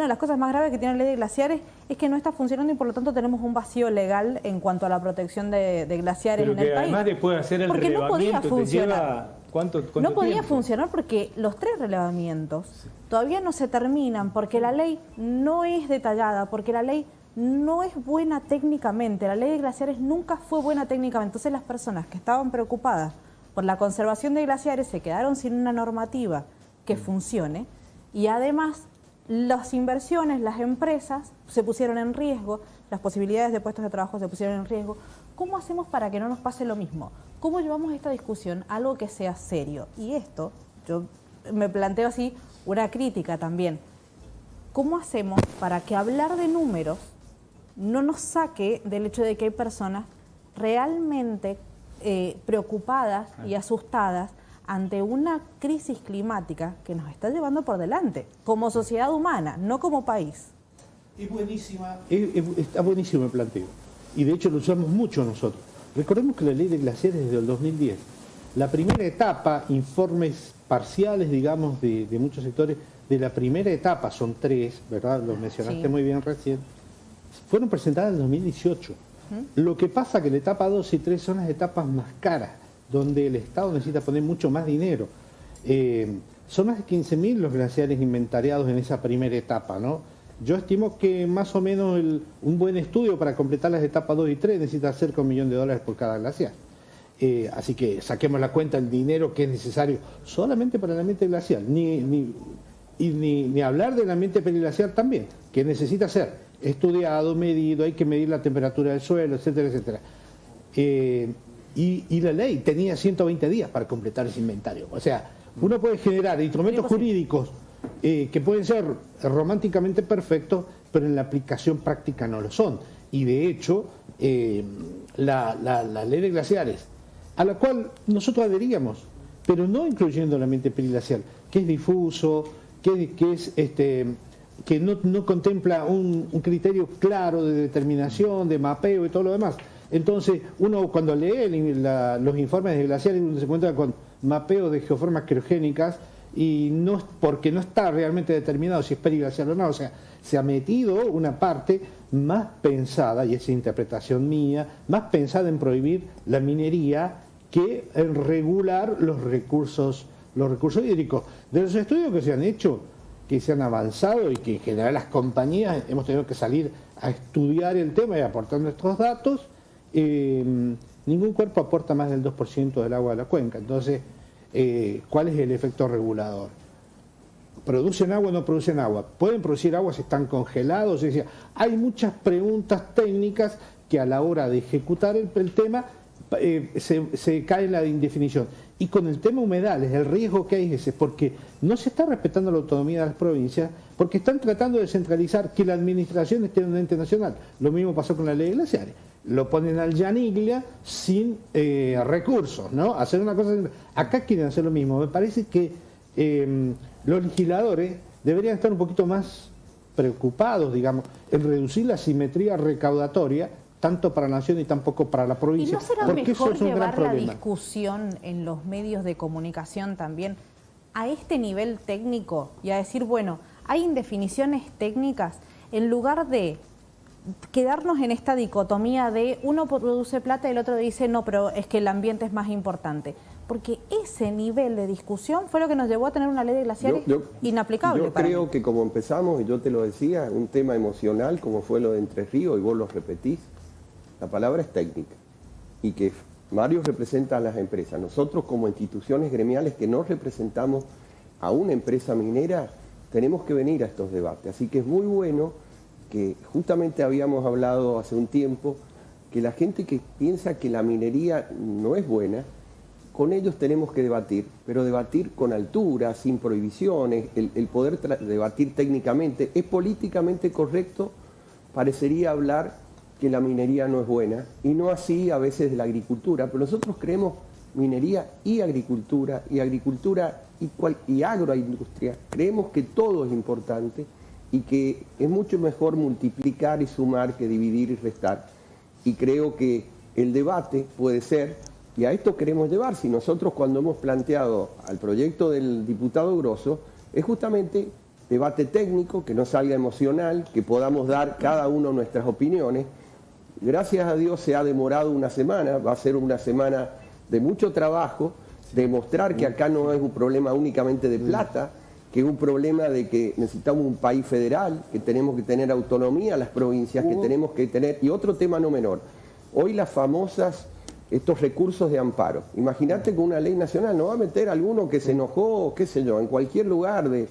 Speaker 4: de las cosas más graves que tiene la ley de glaciares es que no está funcionando y por lo tanto tenemos un vacío legal en cuanto a la protección de glaciares en el país.
Speaker 1: Además después de hacer el relevamiento
Speaker 4: no podía funcionar.
Speaker 1: ¿Cuánto
Speaker 4: no podía
Speaker 1: tiempo?
Speaker 4: funcionar porque los 3 relevamientos todavía no se terminan, porque la ley no es detallada, porque la ley no es buena técnicamente. La ley de glaciares nunca fue buena técnicamente. Entonces las personas que estaban preocupadas por la conservación de glaciares se quedaron sin una normativa que funcione y además las inversiones, las empresas se pusieron en riesgo, las posibilidades de puestos de trabajo se pusieron en riesgo. ¿Cómo hacemos para que no nos pase lo mismo? ¿Cómo llevamos esta discusión a algo que sea serio? Y esto, yo me planteo así una crítica también. ¿Cómo hacemos para que hablar de números no nos saque del hecho de que hay personas realmente preocupadas y asustadas ante una crisis climática que nos está llevando por delante, como sociedad humana, no como país?
Speaker 6: Es buenísima, está buenísimo el planteo. Y de hecho lo usamos mucho nosotros. Recordemos que la ley de glaciares es desde el 2010. La primera etapa, informes parciales, digamos, de muchos sectores, de la primera etapa, son 3, ¿verdad? Lo mencionaste muy bien recién, fueron presentadas en el 2018. Lo que pasa que la etapa 2 y 3 son las etapas más caras, donde el Estado necesita poner mucho más dinero. Son más de 15.000 los glaciares inventariados en esa primera etapa, ¿no? Yo estimo que más o menos un buen estudio para completar las etapas 2 y 3 necesita cerca de $1 millón por cada glaciar. Así que saquemos la cuenta del dinero que es necesario solamente para el ambiente glacial. Ni hablar del ambiente periglacial también, que necesita ser estudiado, medido, hay que medir la temperatura del suelo, etcétera, etcétera. Y la ley tenía 120 días para completar ese inventario. O sea, uno puede generar instrumentos jurídicos que pueden ser románticamente perfectos, pero en la aplicación práctica no lo son. Y de hecho, la ley de glaciares, a la cual nosotros adheríamos, pero no incluyendo el ambiente periglacial, que es difuso, que no contempla un criterio claro de determinación, de mapeo y todo lo demás. Entonces, uno cuando lee los informes de glaciares, uno se encuentra con mapeos de geoformas criogénicas y no, porque no está realmente determinado si es periglacial o no. O sea, se ha metido una parte más pensada, y esa interpretación mía, más pensada en prohibir la minería que en regular los recursos hídricos. De los estudios que se han hecho, que se han avanzado y que en general las compañías hemos tenido que salir a estudiar el tema y aportar nuestros datos, ningún cuerpo aporta más del 2% del agua de la cuenca. Entonces, ¿cuál es el efecto regulador? ¿Producen agua o no producen agua? ¿Pueden producir agua si están congelados? Es decir, hay muchas preguntas técnicas que a la hora de ejecutar el tema se cae en la indefinición. Y con el tema humedales, el riesgo que hay es ese, porque no se está respetando la autonomía de las provincias, porque están tratando de centralizar que la administración esté en un ente nacional. Lo mismo pasó con la ley de glaciares. Lo ponen al llaniglia sin recursos, ¿no? Hacer una cosa. Acá quieren hacer lo mismo. Me parece que los legisladores deberían estar un poquito más preocupados, digamos, en reducir la simetría recaudatoria, tanto para la nación y tampoco para la provincia.
Speaker 4: ¿Y no será
Speaker 6: porque
Speaker 4: mejor
Speaker 6: eso es
Speaker 4: llevar la discusión en los medios de comunicación también a este nivel técnico y a decir, bueno, hay indefiniciones técnicas, en lugar de quedarnos en esta dicotomía de uno produce plata y el otro dice, no, pero es que el ambiente es más importante? Porque ese nivel de discusión fue lo que nos llevó a tener una ley de glaciares inaplicable.
Speaker 5: Yo creo que como empezamos, y yo te lo decía, un tema emocional como fue lo de Entre Ríos, y vos lo repetís, la palabra es técnica, y que Mario representa a las empresas. Nosotros como instituciones gremiales que no representamos a una empresa minera, tenemos que venir a estos debates. Así que es muy bueno que justamente habíamos hablado hace un tiempo, que la gente que piensa que la minería no es buena, con ellos tenemos que debatir, pero debatir con altura, sin prohibiciones, el poder debatir técnicamente. Es políticamente correcto, parecería hablar que la minería no es buena, y no así a veces de la agricultura, pero nosotros creemos minería y agricultura y agroindustria. Creemos que todo es importante y que es mucho mejor multiplicar y sumar que dividir y restar. Y creo que el debate puede ser Y a esto queremos llevar. Si nosotros cuando hemos planteado al proyecto del diputado Grosso, es justamente debate técnico, que no salga emocional, que podamos dar cada uno nuestras opiniones. Gracias a Dios se ha demorado una semana, va a ser una semana de mucho trabajo, demostrar que acá no es un problema únicamente de plata, que es un problema de que necesitamos un país federal, que tenemos que tener autonomía, las provincias, que tenemos que tener... Y otro tema no menor, hoy las famosas, estos recursos de amparo. Imagínate que una ley nacional no va a meter a alguno que se enojó, qué sé yo, en cualquier lugar de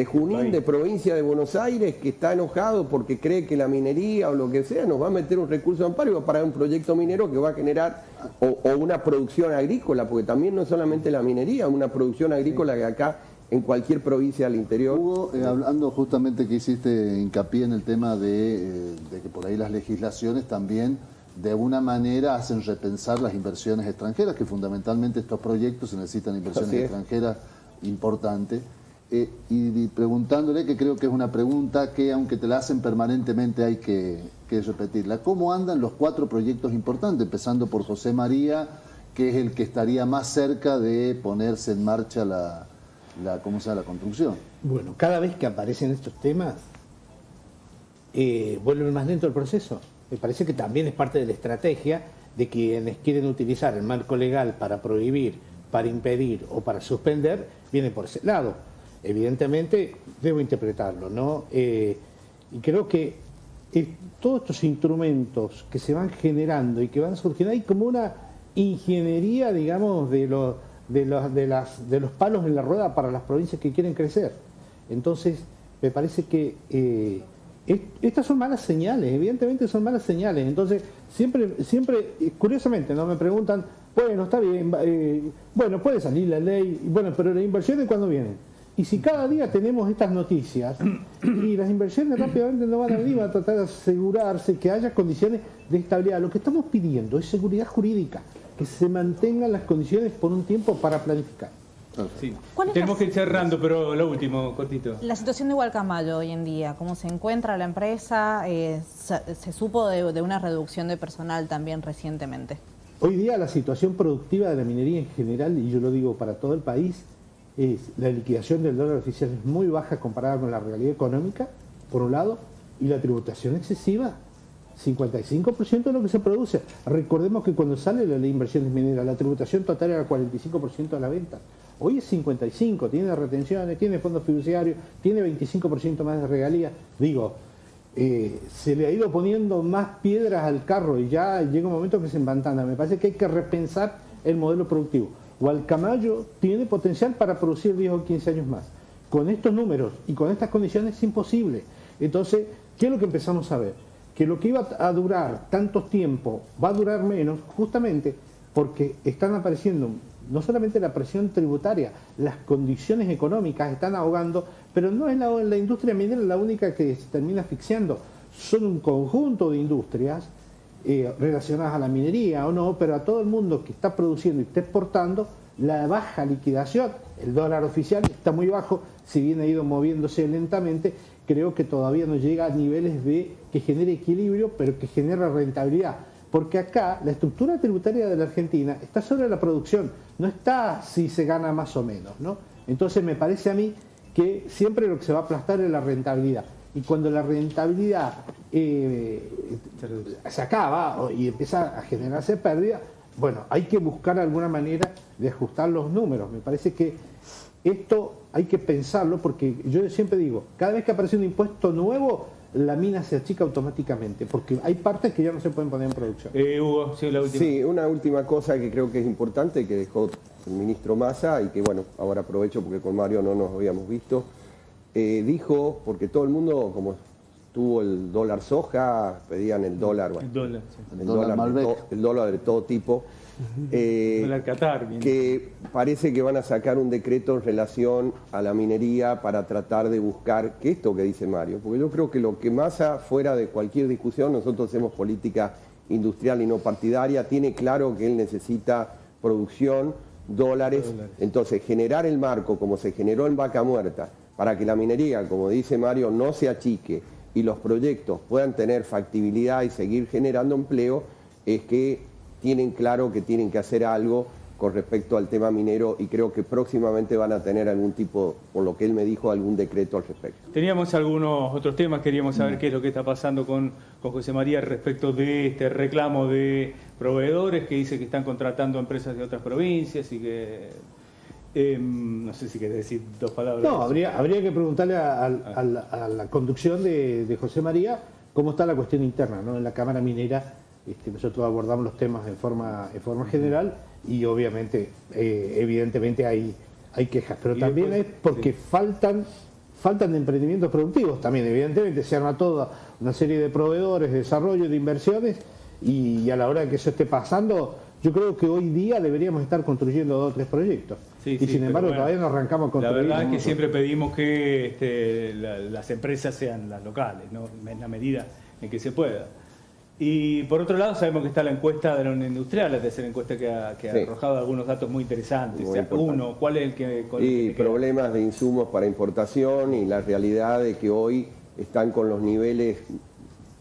Speaker 5: Junín, de provincia de Buenos Aires, que está enojado porque cree que la minería o lo que sea, nos va a meter un recurso de amparo y va a parar un proyecto minero que va a generar o una producción agrícola, porque también no es solamente la minería, una producción agrícola que acá en cualquier provincia del interior.
Speaker 2: Hugo, hablando justamente que hiciste hincapié en el tema de que por ahí las legislaciones también de alguna manera hacen repensar las inversiones extranjeras, que fundamentalmente estos proyectos se necesitan inversiones extranjeras importantes. Y preguntándole, que creo que es una pregunta que aunque te la hacen permanentemente hay que repetirla. ¿Cómo andan los 4 proyectos importantes? Empezando por José María, que es el que estaría más cerca de ponerse en marcha la construcción.
Speaker 6: Bueno, cada vez que aparecen estos temas, vuelven más lento el proceso. Me parece que también es parte de la estrategia de quienes quieren utilizar el marco legal para prohibir, para impedir o para suspender, viene por ese lado. Evidentemente, debo interpretarlo, ¿no? Y creo que todos estos instrumentos que se van generando y que van surgiendo, hay como una ingeniería, digamos, de los palos en la rueda para las provincias que quieren crecer. Entonces, me parece que estas son malas señales, evidentemente son malas señales. Entonces, siempre curiosamente, ¿no? Me preguntan, bueno, está bien, bueno, puede salir la ley, bueno, pero las inversiones, ¿cuándo vienen? Y si cada día tenemos estas noticias y las inversiones rápidamente no van a venir, van a tratar de asegurarse que haya condiciones de estabilidad. Lo que estamos pidiendo es seguridad jurídica, que se mantengan las condiciones por un tiempo para planificar.
Speaker 1: Sí. Tenemos que ir cerrando, pero lo último, cortito.
Speaker 4: La situación de Gualcamayo hoy en día, ¿cómo se encuentra la empresa? Se supo de una reducción de personal también recientemente.
Speaker 6: Hoy día la situación productiva de la minería en general, y yo lo digo para todo el país, es la liquidación del dólar oficial es muy baja comparada con la realidad económica, por un lado, y la tributación excesiva, 55% de lo que se produce. Recordemos que cuando sale la ley de inversiones mineras, la tributación total era 45% de la venta. Hoy es 55%, tiene retenciones, tiene fondos fiduciarios, tiene 25% más de regalías. Digo, se le ha ido poniendo más piedras al carro y ya llega un momento que se embantana. Me parece que hay que repensar el modelo productivo. Gualcamayo tiene potencial para producir 10 o 15 años más. Con estos números y con estas condiciones es imposible. Entonces, ¿qué es lo que empezamos a ver? Que lo que iba a durar tanto tiempo va a durar menos, justamente porque están apareciendo no solamente la presión tributaria, las condiciones económicas están ahogando, pero no es la industria minera la única que se termina asfixiando. Son un conjunto de industrias relacionadas a la minería o no, pero a todo el mundo que está produciendo y está exportando, la baja liquidación, el dólar oficial está muy bajo, si bien ha ido moviéndose lentamente, creo que todavía no llega a niveles de que genere equilibrio, pero que genere rentabilidad. Porque acá la estructura tributaria de la Argentina está sobre la producción, no está si se gana más o menos, ¿no? Entonces me parece a mí que siempre lo que se va a aplastar es la rentabilidad. Y cuando la rentabilidad se acaba y empieza a generarse pérdida, bueno, hay que buscar alguna manera de ajustar los números. Me parece que esto hay que pensarlo porque yo siempre digo, cada vez que aparece un impuesto nuevo, la mina se achica automáticamente, porque hay partes que ya no se pueden poner en producción.
Speaker 1: Hugo, sí, la última.
Speaker 5: Sí, una última cosa que creo que es importante, que dejó el ministro Massa, y que bueno, ahora aprovecho porque con Mario no nos habíamos visto, dijo, porque todo el mundo, como tuvo el dólar soja, pedían el dólar, bueno, el dólar de todo tipo, que parece que van a sacar un decreto en relación a la minería para tratar de buscar, que esto que dice Mario, porque yo creo que lo que Massa, fuera de cualquier discusión, nosotros hacemos política industrial y no partidaria, tiene claro que él necesita producción, dólares, entonces generar el marco como se generó en Vaca Muerta, para que la minería, como dice Mario, no se achique y los proyectos puedan tener factibilidad y seguir generando empleo, es que tienen claro que tienen que hacer algo con respecto al tema minero y creo que próximamente van a tener algún tipo, por lo que él me dijo, algún decreto al respecto.
Speaker 1: Teníamos algunos otros temas, queríamos saber qué es lo que está pasando con José María respecto de este reclamo de proveedores que dice que están contratando empresas de otras provincias y que... no sé si querés decir dos palabras.
Speaker 6: No, habría que preguntarle a la conducción de José María cómo está la cuestión interna, ¿no? En la Cámara Minera nosotros abordamos los temas en forma general y obviamente, evidentemente hay quejas, pero también es porque faltan emprendimientos productivos también, evidentemente se arma toda una serie de proveedores, de desarrollo, de inversiones y a la hora de que eso esté pasando, yo creo que hoy día deberíamos estar construyendo 2 o 3 proyectos. Sin embargo, todavía no arrancamos a construir.
Speaker 1: La verdad es que siempre pedimos que las empresas sean las locales, ¿no? En la medida en que se pueda. Y por otro lado, sabemos que está la encuesta de la Unión Industrial, la tercera encuesta que ha arrojado algunos datos muy interesantes. Uno, ¿cuál es el que...?
Speaker 5: Problemas de insumos para importación y la realidad de que hoy están con los niveles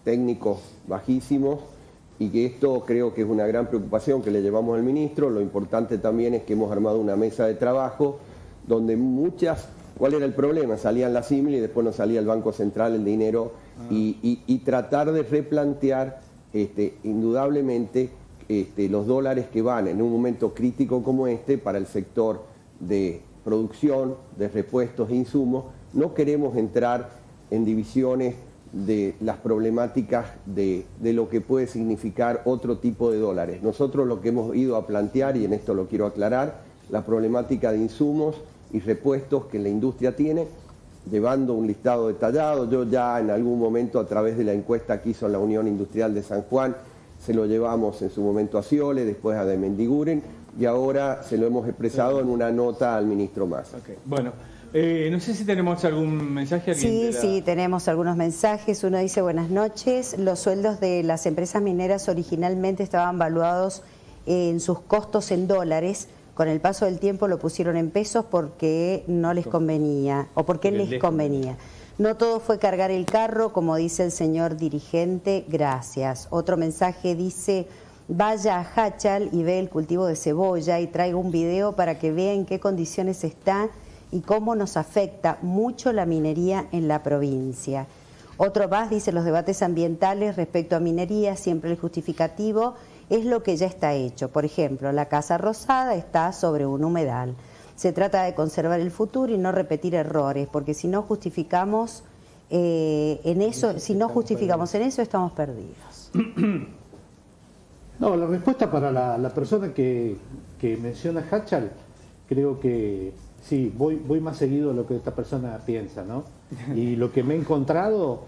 Speaker 5: técnicos bajísimos y que esto creo que es una gran preocupación que le llevamos al ministro. Lo importante también es que hemos armado una mesa de trabajo donde ¿cuál era el problema? Salían las CIML y después no salía el Banco Central el dinero y tratar de replantear indudablemente los dólares que van en un momento crítico como para el sector de producción, de repuestos e insumos. No queremos entrar en divisiones de las problemáticas de lo que puede significar otro tipo de dólares. Nosotros lo que hemos ido a plantear, y en esto lo quiero aclarar, la problemática de insumos y repuestos que la industria tiene, llevando un listado detallado. Yo ya en algún momento, a través de la encuesta que hizo la Unión Industrial de San Juan, se lo llevamos en su momento a Sciole, después a De Mendiguren, y ahora se lo hemos expresado en una nota al ministro Massa.
Speaker 1: Okay. Bueno, no sé si tenemos algún mensaje.
Speaker 3: Sí, tenemos algunos mensajes. Uno dice: buenas noches, los sueldos de las empresas mineras originalmente estaban valuados en sus costos en dólares. Con el paso del tiempo lo pusieron en pesos porque no les convenía, o porque les convenía. No todo fue cargar el carro, como dice el señor dirigente, gracias. Otro mensaje dice: vaya a Hachal y ve el cultivo de cebolla y traiga un video para que vea en qué condiciones está y cómo nos afecta mucho la minería en la provincia. Otro más dice: los debates ambientales respecto a minería, siempre el justificativo es lo que ya está hecho. Por ejemplo, la Casa Rosada está sobre un humedal. Se trata de conservar el futuro y no repetir errores, porque si no justificamos en eso, estamos perdidos.
Speaker 6: No, la respuesta para la persona que menciona Hachal, creo que sí, voy más seguido a lo que esta persona piensa, ¿no? Y lo que me he encontrado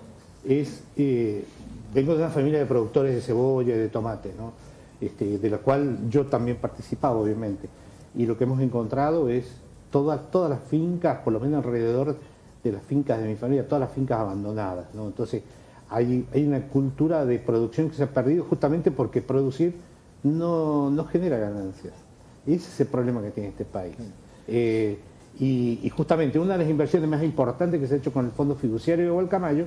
Speaker 6: es, vengo de una familia de productores de cebolla y de tomate, ¿no? De la cual yo también participaba, obviamente. Y lo que hemos encontrado es todas las fincas, por lo menos alrededor de las fincas de mi familia, todas las fincas abandonadas, ¿no? Entonces hay una cultura de producción que se ha perdido justamente porque producir no genera ganancias. Y ese es el problema que tiene este país. Y justamente una de las inversiones más importantes que se ha hecho con el Fondo Fiduciario de Gualcamayo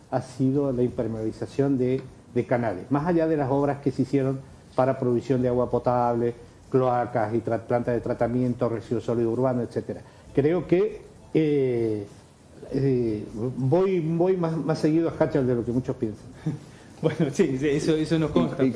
Speaker 6: ha sido la impermeabilización de canales, más allá de las obras que se hicieron para provisión de agua potable, cloacas y plantas de tratamiento, residuos sólidos urbanos, etcétera. Creo que voy más seguido a Hachal de lo que muchos piensan.
Speaker 1: Bueno, sí, eso nos consta.
Speaker 5: Y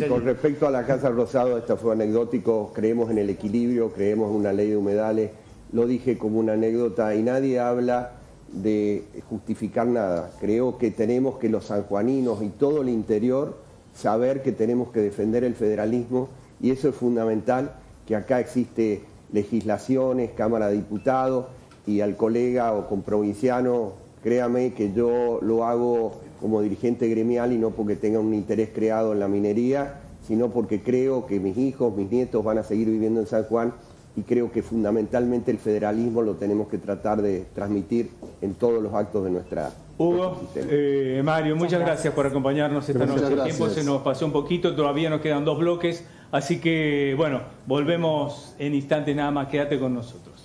Speaker 5: con respecto a la Casa Rosado, esto fue anecdótico, creemos en el equilibrio, creemos en una ley de humedales, lo dije como una anécdota y nadie habla de justificar nada. Creo que tenemos que los sanjuaninos y todo el interior saber que tenemos que defender el federalismo y eso es fundamental, que acá existe legislaciones, Cámara de Diputados y al colega o con provinciano, créame que yo lo hago como dirigente gremial y no porque tenga un interés creado en la minería, sino porque creo que mis hijos, mis nietos van a seguir viviendo en San Juan y creo que fundamentalmente el federalismo lo tenemos que tratar de transmitir en todos los actos de nuestra...
Speaker 1: Hugo, Mario, muchas gracias por acompañarnos esta noche. El tiempo se nos pasó un poquito, todavía nos quedan 2 bloques, así que bueno, volvemos en instantes nada más, quédate con nosotros.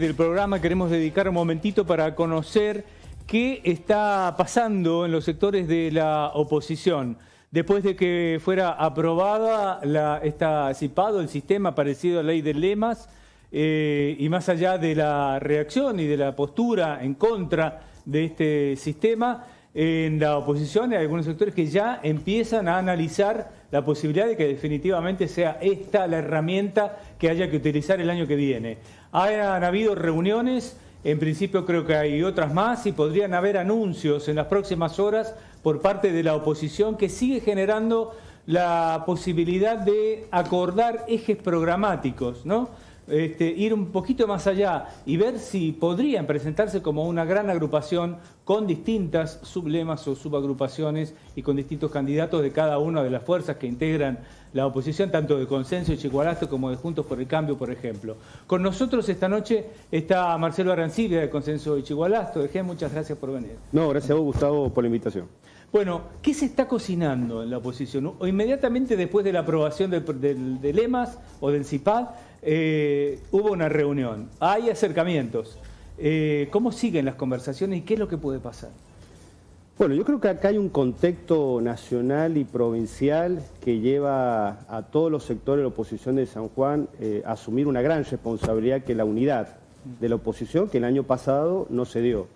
Speaker 1: del programa queremos dedicar un momentito para conocer qué está pasando en los sectores de la oposición. Después de que fuera aprobada esta CIPAD, el sistema parecido a la ley de lemas, y más allá de la reacción y de la postura en contra de este sistema, en la oposición hay algunos sectores que ya empiezan a analizar la posibilidad de que definitivamente sea esta la herramienta que haya que utilizar el año que viene. Han habido reuniones, en principio creo que hay otras más, y podrían haber anuncios en las próximas horas por parte de la oposición que sigue generando la posibilidad de acordar ejes programáticos, ¿no? Ir un poquito más allá y ver si podrían presentarse como una gran agrupación con distintas sublemas o subagrupaciones y con distintos candidatos de cada una de las fuerzas que integran la oposición, tanto de Consenso y Chihuahua como de Juntos por el Cambio, por ejemplo. Con nosotros esta noche está Marcelo Arancibia, de Consenso y Chihuahua. Muchas gracias por venir.
Speaker 7: No, gracias a vos, Gustavo, por la invitación.
Speaker 1: Bueno, ¿qué se está cocinando en la oposición? O inmediatamente después de la aprobación de lemas o del CIPAD, hubo una reunión, hay acercamientos. ¿Cómo siguen las conversaciones y qué es lo que puede pasar?
Speaker 7: Bueno, yo creo que acá hay un contexto nacional y provincial que lleva a todos los sectores de la oposición de San Juan a asumir una gran responsabilidad, que es la unidad de la oposición, que el año pasado no se dio.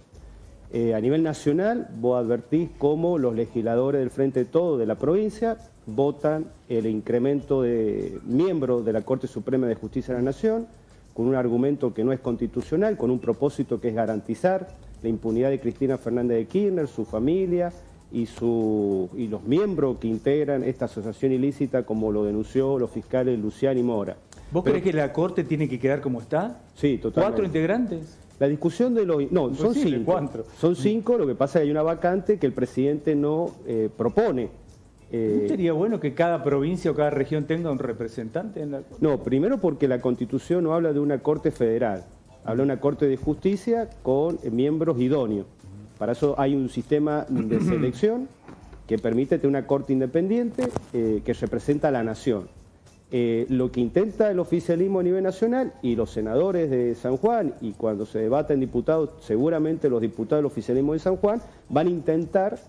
Speaker 7: A nivel nacional, vos advertís cómo los legisladores del Frente de Todos de la provincia votan el incremento de miembros de la Corte Suprema de Justicia de la Nación, con un argumento que no es constitucional, con un propósito que es garantizar la impunidad de Cristina Fernández de Kirchner, su familia y los miembros que integran esta asociación ilícita, como lo denunció los fiscales Lucián y Mora.
Speaker 1: ¿Vos creés que la Corte tiene que quedar como está?
Speaker 7: Sí, totalmente.
Speaker 1: ¿4 integrantes?
Speaker 7: La discusión de los... No, son 5.
Speaker 1: ¿Cuánto?
Speaker 7: Son 5, lo que pasa es que hay una vacante que el presidente no propone.
Speaker 1: ¿No sería bueno que cada provincia o cada región tenga un representante en la Corte?
Speaker 7: No, primero porque la Constitución no habla de una Corte federal, habla de una Corte de Justicia con miembros idóneos. Para eso hay un sistema de selección que permite tener una Corte independiente que representa a la nación. Lo que intenta el oficialismo a nivel nacional y los senadores de San Juan, y cuando se debata en diputados, seguramente los diputados del oficialismo de San Juan van a intentar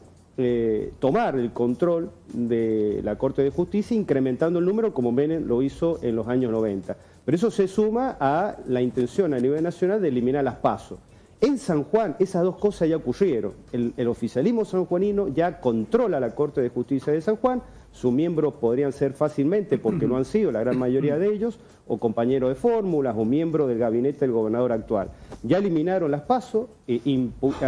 Speaker 7: tomar el control de la Corte de Justicia, incrementando el número como Menem lo hizo en los años 90. Pero eso se suma a la intención a nivel nacional de eliminar las PASO. En San Juan esas dos cosas ya ocurrieron. El oficialismo sanjuanino ya controla la Corte de Justicia de San Juan. Sus miembros podrían ser fácilmente, porque no han sido la gran mayoría de ellos, o compañeros de fórmulas o miembros del gabinete del gobernador actual. Ya eliminaron las PASO,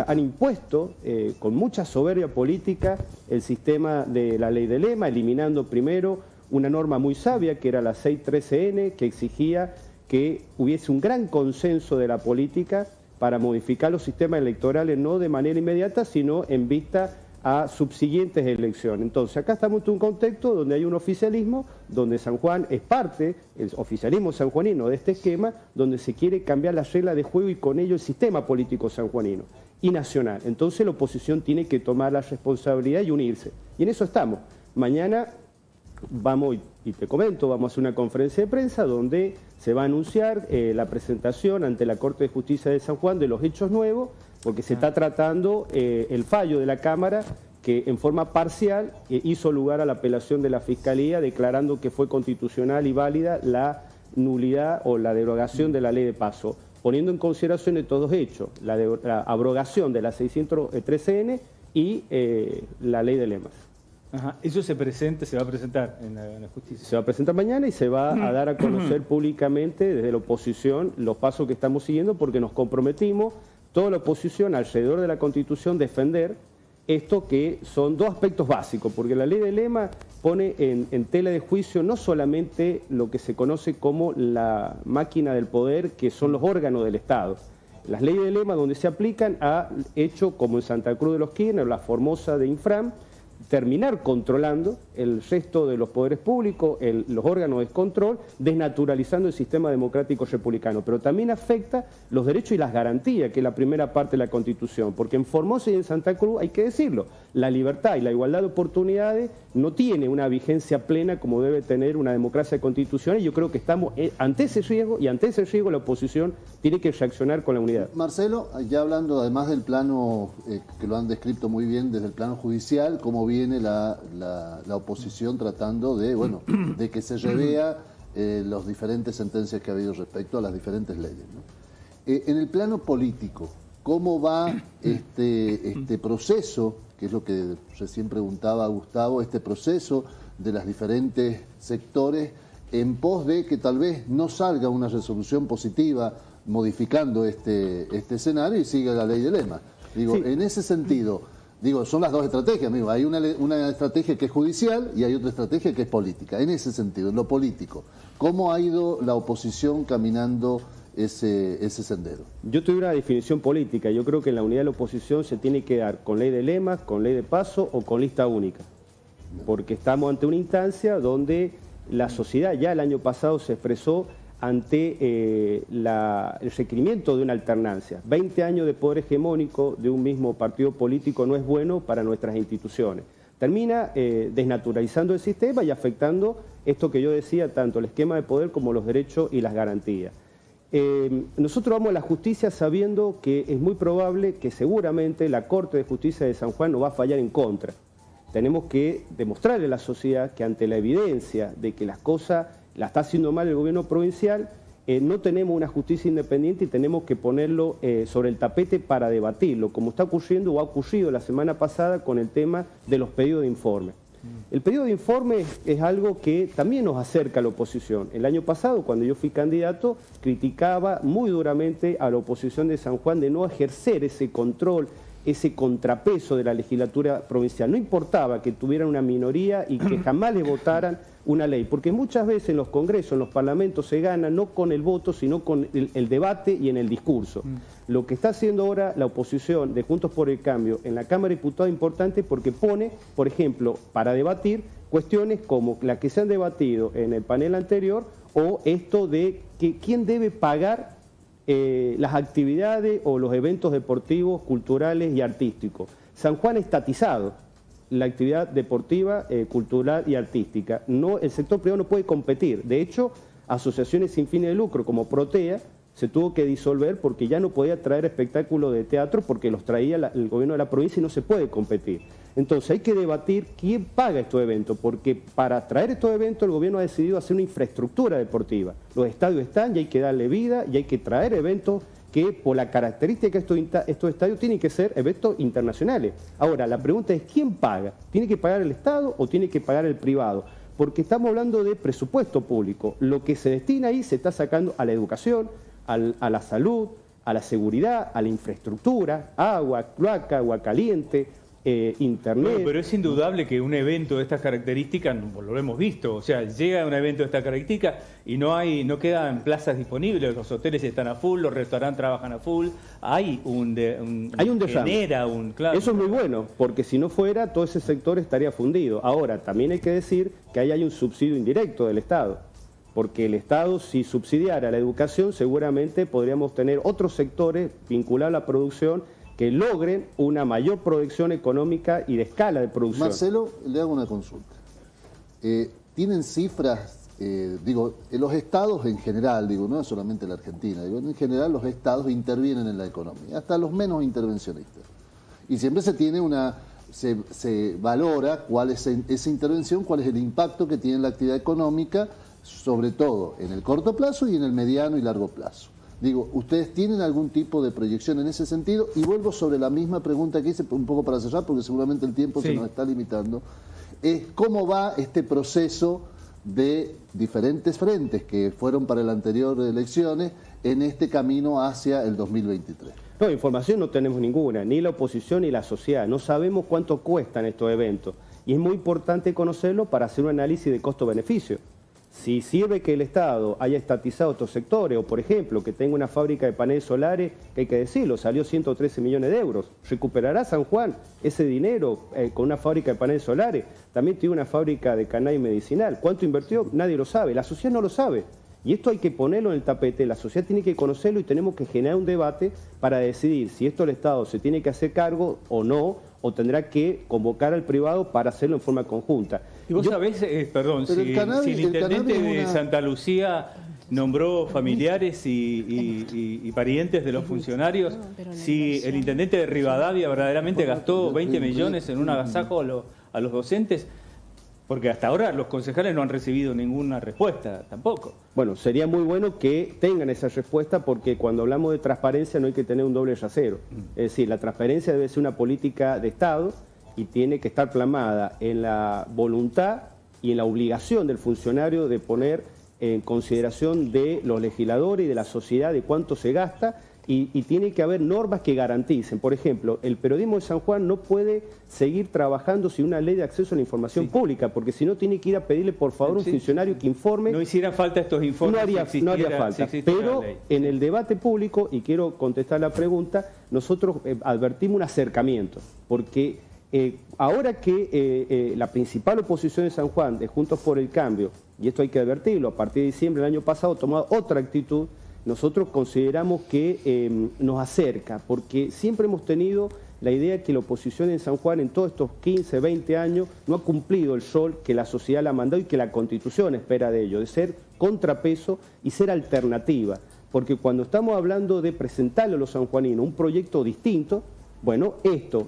Speaker 7: han impuesto con mucha soberbia política el sistema de la ley de lema, eliminando primero una norma muy sabia que era la 613N, que exigía que hubiese un gran consenso de la política para modificar los sistemas electorales, no de manera inmediata, sino en vista a subsiguientes elecciones. Entonces, acá estamos en un contexto donde hay un oficialismo, donde San Juan es parte, el oficialismo sanjuanino de este esquema, donde se quiere cambiar las reglas de juego y con ello el sistema político sanjuanino y nacional. Entonces, la oposición tiene que tomar la responsabilidad y unirse. Y en eso estamos. Mañana vamos, y te comento, vamos a hacer una conferencia de prensa donde se va a anunciar la presentación ante la Corte de Justicia de San Juan de los hechos nuevos, porque se está tratando el fallo de la Cámara que en forma parcial hizo lugar a la apelación de la Fiscalía declarando que fue constitucional y válida la nulidad o la derogación de la ley de PASO, poniendo en consideración estos dos hechos, la abrogación de la 613N y la ley de lemas.
Speaker 1: Ajá. Eso se va a presentar en la justicia.
Speaker 7: Se va a presentar mañana y se va a dar a conocer públicamente desde la oposición los pasos que estamos siguiendo, porque nos comprometimos toda la oposición alrededor de la Constitución defender esto, que son dos aspectos básicos, porque la ley de lema pone en tela de juicio no solamente lo que se conoce como la máquina del poder, que son los órganos del Estado. Las leyes de lema donde se aplican a hechos como en Santa Cruz de los Kirchner, la Formosa de Infram, terminar controlando el resto de los poderes públicos, los órganos de control, desnaturalizando el sistema democrático republicano. Pero también afecta los derechos y las garantías, que es la primera parte de la Constitución, porque en Formosa y en Santa Cruz, hay que decirlo, la libertad y la igualdad de oportunidades no tiene una vigencia plena como debe tener una democracia constitucional, y yo creo que estamos ante ese riesgo, y ante ese riesgo la oposición tiene que reaccionar con la unidad.
Speaker 2: Marcelo, ya hablando además del plano, que lo han descrito muy bien desde el plano judicial, cómo viene la oposición tratando de, bueno, de que se revea las diferentes sentencias que ha habido respecto a las diferentes leyes, ¿no? En el plano político, ¿cómo va este proceso, que es lo que recién preguntaba Gustavo, este proceso de los diferentes sectores en pos de que tal vez no salga una resolución positiva modificando este escenario y siga la ley de lema? Digo, sí. En ese sentido, digo, son las dos estrategias, amigo. Hay una estrategia que es judicial y hay otra estrategia que es política. En ese sentido, en lo político, ¿cómo ha ido la oposición caminando ese sendero?
Speaker 7: Yo tuve una definición política. Yo creo que en la unidad de la oposición se tiene que dar con ley de lemas, con ley de paso o con lista única. Porque estamos ante una instancia donde la sociedad ya el año pasado se expresó ante el requerimiento de una alternancia. 20 años de poder hegemónico de un mismo partido político no es bueno para nuestras instituciones. Termina desnaturalizando el sistema y afectando esto que yo decía, tanto el esquema de poder como los derechos y las garantías. Nosotros vamos a la justicia sabiendo que es muy probable que seguramente la Corte de Justicia de San Juan nos va a fallar en contra. Tenemos que demostrarle a la sociedad que ante la evidencia de que las cosas la está haciendo mal el gobierno provincial, no tenemos una justicia independiente y tenemos que ponerlo sobre el tapete para debatirlo, como está ocurriendo o ha ocurrido la semana pasada con el tema de los pedidos de informe. El pedido de informe es algo que también nos acerca a la oposición. El año pasado, cuando yo fui candidato, criticaba muy duramente a la oposición de San Juan de no ejercer ese control, ese contrapeso de la legislatura provincial. No importaba que tuvieran una minoría y que jamás le votaran una ley, porque muchas veces en los congresos, en los parlamentos se gana no con el voto, sino con el debate y en el discurso. Lo que está haciendo ahora la oposición de Juntos por el Cambio en la Cámara de Diputados es importante porque pone, por ejemplo, para debatir cuestiones como las que se han debatido en el panel anterior, o esto de que quién debe pagar las actividades o los eventos deportivos, culturales y artísticos. San Juan estatizado la actividad deportiva, cultural y artística. No, el sector privado no puede competir. De hecho, asociaciones sin fines de lucro como Protea se tuvo que disolver porque ya no podía traer espectáculos de teatro porque los traía el gobierno de la provincia y no se puede competir. Entonces hay que debatir quién paga estos eventos, porque para traer estos eventos el gobierno ha decidido hacer una infraestructura deportiva. Los estadios están y hay que darle vida y hay que traer eventos que por la característica de estos estadios tienen que ser eventos internacionales. Ahora, la pregunta es ¿quién paga? ¿Tiene que pagar el Estado o tiene que pagar el privado? Porque estamos hablando de presupuesto público. Lo que se destina ahí se está sacando a la educación, a la salud, a la seguridad, a la infraestructura, agua, cloaca, agua caliente, internet.
Speaker 1: Bueno, pero es indudable que un evento de estas características, lo hemos visto, o sea, llega un evento de estas características y no quedan plazas disponibles, los hoteles están a full, los restaurantes trabajan a full, hay un derrame. Claro.
Speaker 7: Eso es muy bueno, porque si no fuera, todo ese sector estaría fundido. Ahora, también hay que decir que ahí hay un subsidio indirecto del Estado, porque el Estado, si subsidiara la educación, seguramente podríamos tener otros sectores vinculados a la producción que logren una mayor producción económica y de escala de producción.
Speaker 2: Marcelo, le hago una consulta. ¿Tienen cifras, en los estados en general, no es solamente la Argentina, en general los estados intervienen en la economía, hasta los menos intervencionistas. Y siempre se tiene se valora cuál es esa intervención, cuál es el impacto que tiene la actividad económica, sobre todo en el corto plazo y en el mediano y largo plazo. ¿Ustedes tienen algún tipo de proyección en ese sentido? Y vuelvo sobre la misma pregunta que hice, un poco para cerrar, porque seguramente el tiempo se nos está limitando. ¿Cómo va este proceso de diferentes frentes que fueron para las anteriores elecciones en este camino hacia el 2023?
Speaker 7: No, información no tenemos ninguna, ni la oposición ni la sociedad. No sabemos cuánto cuestan estos eventos. Y es muy importante conocerlo para hacer un análisis de costo-beneficio. Si sirve que el Estado haya estatizado estos sectores, o por ejemplo, que tenga una fábrica de paneles solares, que hay que decirlo, salió 113 millones de euros. ¿Recuperará San Juan ese dinero con una fábrica de paneles solares? También tiene una fábrica de cannabis medicinal. ¿Cuánto invirtió? Nadie lo sabe, la sociedad no lo sabe. Y esto hay que ponerlo en el tapete, la sociedad tiene que conocerlo y tenemos que generar un debate para decidir si esto el Estado se tiene que hacer cargo o no, o tendrá que convocar al privado para hacerlo en forma conjunta.
Speaker 1: Y vos sabés, perdón, si el intendente de Santa Lucía nombró familiares y parientes de los funcionarios, si el intendente de Rivadavia verdaderamente gastó 20 millones en un agasajo a los docentes, porque hasta ahora los concejales no han recibido ninguna respuesta tampoco.
Speaker 7: Bueno, sería muy bueno que tengan esa respuesta, porque cuando hablamos de transparencia no hay que tener un doble rasero. Es decir, la transparencia debe ser una política de Estado y tiene que estar plasmada en la voluntad y en la obligación del funcionario de poner en consideración de los legisladores y de la sociedad de cuánto se gasta, y tiene que haber normas que garanticen. Por ejemplo, el periodismo de San Juan no puede seguir trabajando sin una ley de acceso a la información pública, porque si no tiene que ir a pedirle por favor a un funcionario que informe.
Speaker 1: No hiciera falta estos informes.
Speaker 7: No haría falta, pero en el debate público, y quiero contestar la pregunta, nosotros advertimos un acercamiento, porque ahora que la principal oposición de San Juan, de Juntos por el Cambio, y esto hay que advertirlo, a partir de diciembre del año pasado tomó otra actitud, nosotros consideramos que nos acerca, porque siempre hemos tenido la idea que la oposición en San Juan en todos estos 15, 20 años no ha cumplido el rol que la sociedad le ha mandado y que la Constitución espera de ello, de ser contrapeso y ser alternativa. Porque cuando estamos hablando de presentarle a los sanjuaninos un proyecto distinto, bueno,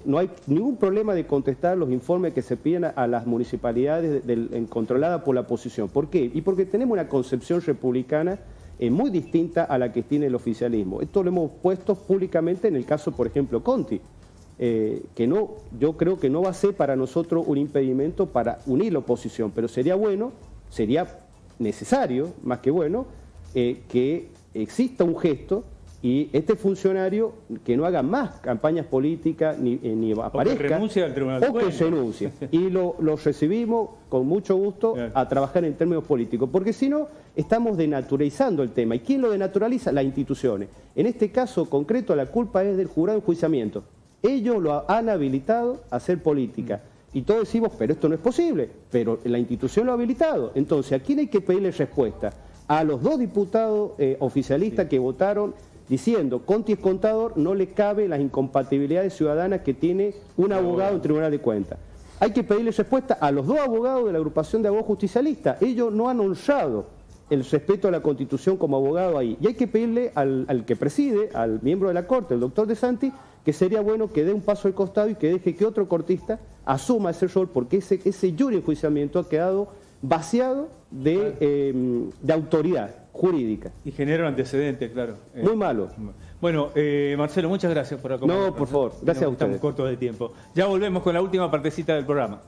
Speaker 7: no hay ningún problema de contestar los informes que se piden a las municipalidades controladas por la oposición. ¿Por qué? Y porque tenemos una concepción republicana muy distinta a la que tiene el oficialismo. Esto lo hemos puesto públicamente en el caso, por ejemplo, Conti, yo creo que no va a ser para nosotros un impedimento para unir la oposición, pero sería bueno, sería necesario, más que bueno, que exista un gesto y este funcionario que no haga más campañas políticas ni aparezca,
Speaker 1: o que renuncie al Tribunal de Cuentas.
Speaker 7: O que renuncie. Y lo recibimos con mucho gusto a trabajar en términos políticos, porque si no, estamos denaturalizando el tema. ¿Y quién lo denaturaliza? Las instituciones. En este caso concreto, la culpa es del jurado de enjuiciamiento. Ellos lo han habilitado a hacer política. Y todos decimos, pero esto no es posible, pero la institución lo ha habilitado. Entonces, ¿a quién hay que pedirle respuesta? A los 2 diputados oficialistas que votaron diciendo, Conti es contador, no le cabe las incompatibilidades ciudadanas que tiene un abogado en Tribunal de Cuentas. Hay que pedirle respuesta a los 2 abogados de la agrupación de abogados justicialistas. Ellos no han honrado el respeto a la Constitución como abogado ahí. Y hay que pedirle al que preside, al miembro de la Corte, el doctor De Santi, que sería bueno que dé un paso al costado y que deje que otro cortista asuma ese rol, porque ese jury de enjuiciamiento ha quedado vaciado de autoridad jurídica.
Speaker 1: Y genera un antecedente, claro.
Speaker 7: Muy malo.
Speaker 1: Bueno, Marcelo, muchas gracias por acompañarnos.
Speaker 7: No, por favor, gracias a ustedes.
Speaker 1: Estamos cortos de tiempo. Ya volvemos con la última partecita del programa.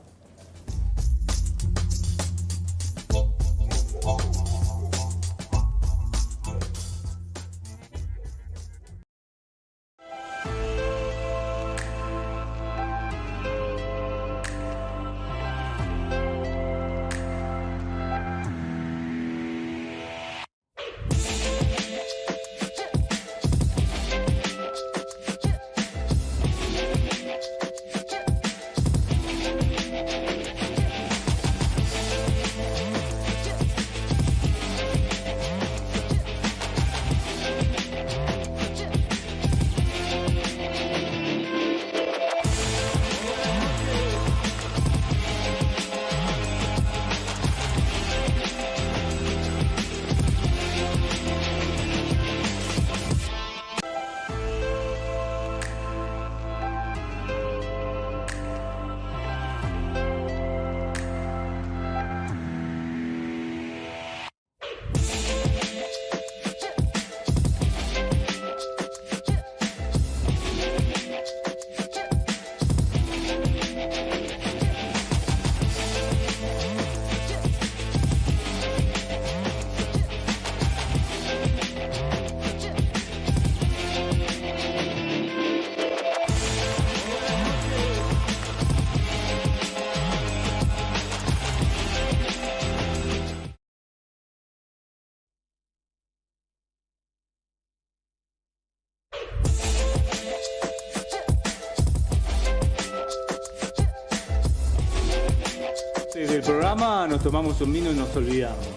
Speaker 1: cama, nos tomamos un vino y nos olvidamos.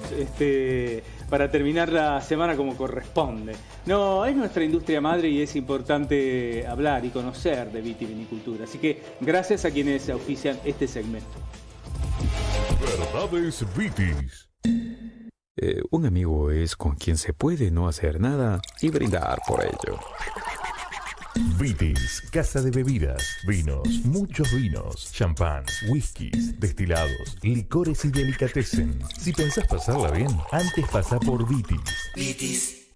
Speaker 1: Para terminar la semana como corresponde. No, es nuestra industria madre y es importante hablar y conocer de vitivinicultura. Así que gracias a quienes auspician este segmento.
Speaker 8: Verdades Vitis.
Speaker 9: Un amigo es con quien se puede no hacer nada y brindar por ello.
Speaker 8: Vitis, casa de bebidas, vinos, muchos vinos, champán, whiskies, destilados, licores y delicatessen. Si pensás pasarla bien, antes pasá por Vitis. Vitis.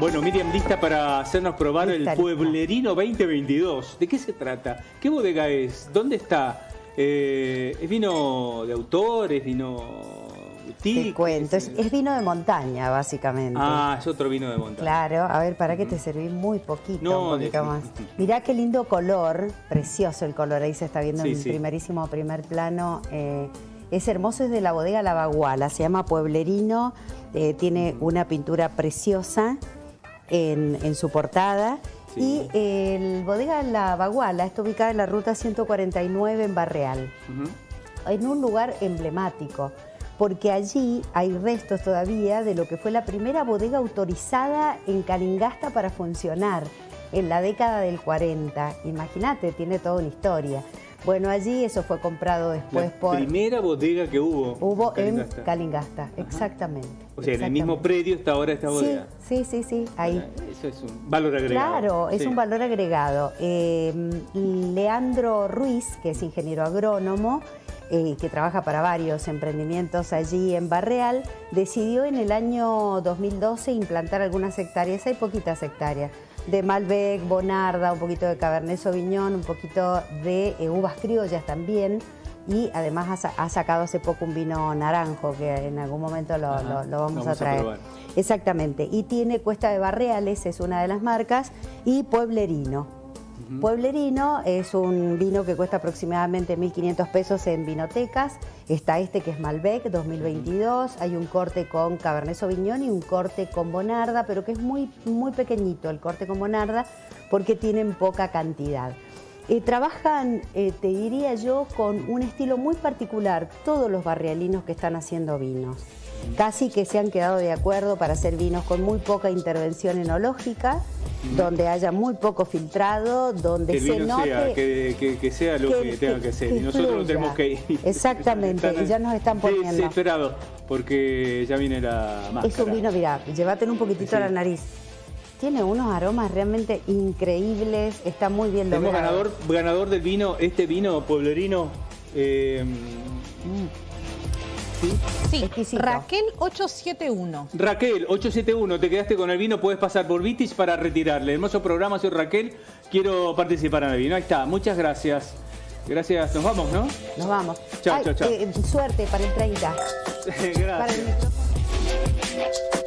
Speaker 1: Bueno, Miriam, lista para hacernos probar el Pueblerino 2022. ¿De qué se trata? ¿Qué bodega es? ¿Dónde está? ¿Es vino de autor? ¿Es vino...?
Speaker 3: Te cuento, es vino de montaña, básicamente.
Speaker 1: Ah, es otro vino de montaña.
Speaker 3: Claro, a ver, ¿para qué te serví? Muy poquito, un poquito más. Mirá qué lindo color, precioso el color, ahí se está viendo en primerísimo primer plano. Es hermoso, es de la bodega La Baguala, se llama Pueblerino, tiene una pintura preciosa en su portada. Sí. Y el bodega La Baguala está ubicada en la ruta 149 en Barreal, en un lugar emblemático, porque allí hay restos todavía de lo que fue la primera bodega autorizada en Calingasta para funcionar en la década del 40. Imagínate, tiene toda una historia. Bueno, allí eso fue comprado después por...
Speaker 1: La primera bodega que hubo.
Speaker 3: Hubo en Calingasta, exactamente.
Speaker 1: O sea, en el mismo predio está ahora esta bodega.
Speaker 3: Sí, ahí.
Speaker 1: Eso es un valor agregado.
Speaker 3: Claro, es un valor agregado. Leandro Ruiz, que es ingeniero agrónomo, que trabaja para varios emprendimientos allí en Barreal, decidió en el año 2012 implantar algunas hectáreas, hay poquitas hectáreas, de Malbec, Bonarda, un poquito de Cabernet Sauvignon, un poquito de uvas criollas también, y además ha sacado hace poco un vino naranjo, que en algún momento lo vamos a traer. Exactamente, y tiene Cuesta de Barreales, es una de las marcas, y Pueblerino. Pueblerino es un vino que cuesta aproximadamente 1.500 pesos en vinotecas. Está que es Malbec 2022. Hay un corte con Cabernet Sauvignon y un corte con Bonarda, pero que es muy, muy pequeñito el corte con Bonarda porque tienen poca cantidad. Trabajan, te diría yo, con un estilo muy particular todos los barrialinos que están haciendo vinos. Casi que se han quedado de acuerdo para hacer vinos con muy poca intervención enológica, donde haya muy poco filtrado, donde se note...
Speaker 1: Que sea lo que tenga que ser. Y nosotros lo tenemos que ir.
Speaker 3: Exactamente, y ya nos están poniendo.
Speaker 1: Desesperado, porque ya viene la máscara.
Speaker 3: Es un vino, mirá, llévatelo un poquitito a la nariz. Tiene unos aromas realmente increíbles, está muy bien logrado.
Speaker 1: Tenemos ganador del vino, este vino Pueblerino.
Speaker 10: Sí, Raquel 871.
Speaker 1: Raquel 871, te quedaste con el vino, puedes pasar por Vitis para retirarle. Hermoso programa, soy Raquel, quiero participar en el vino. Ahí está, muchas gracias. Gracias, nos vamos, ¿no?
Speaker 3: Nos vamos.
Speaker 1: Chao.
Speaker 3: Suerte para el 30.
Speaker 1: Gracias.
Speaker 3: Para el micrófono.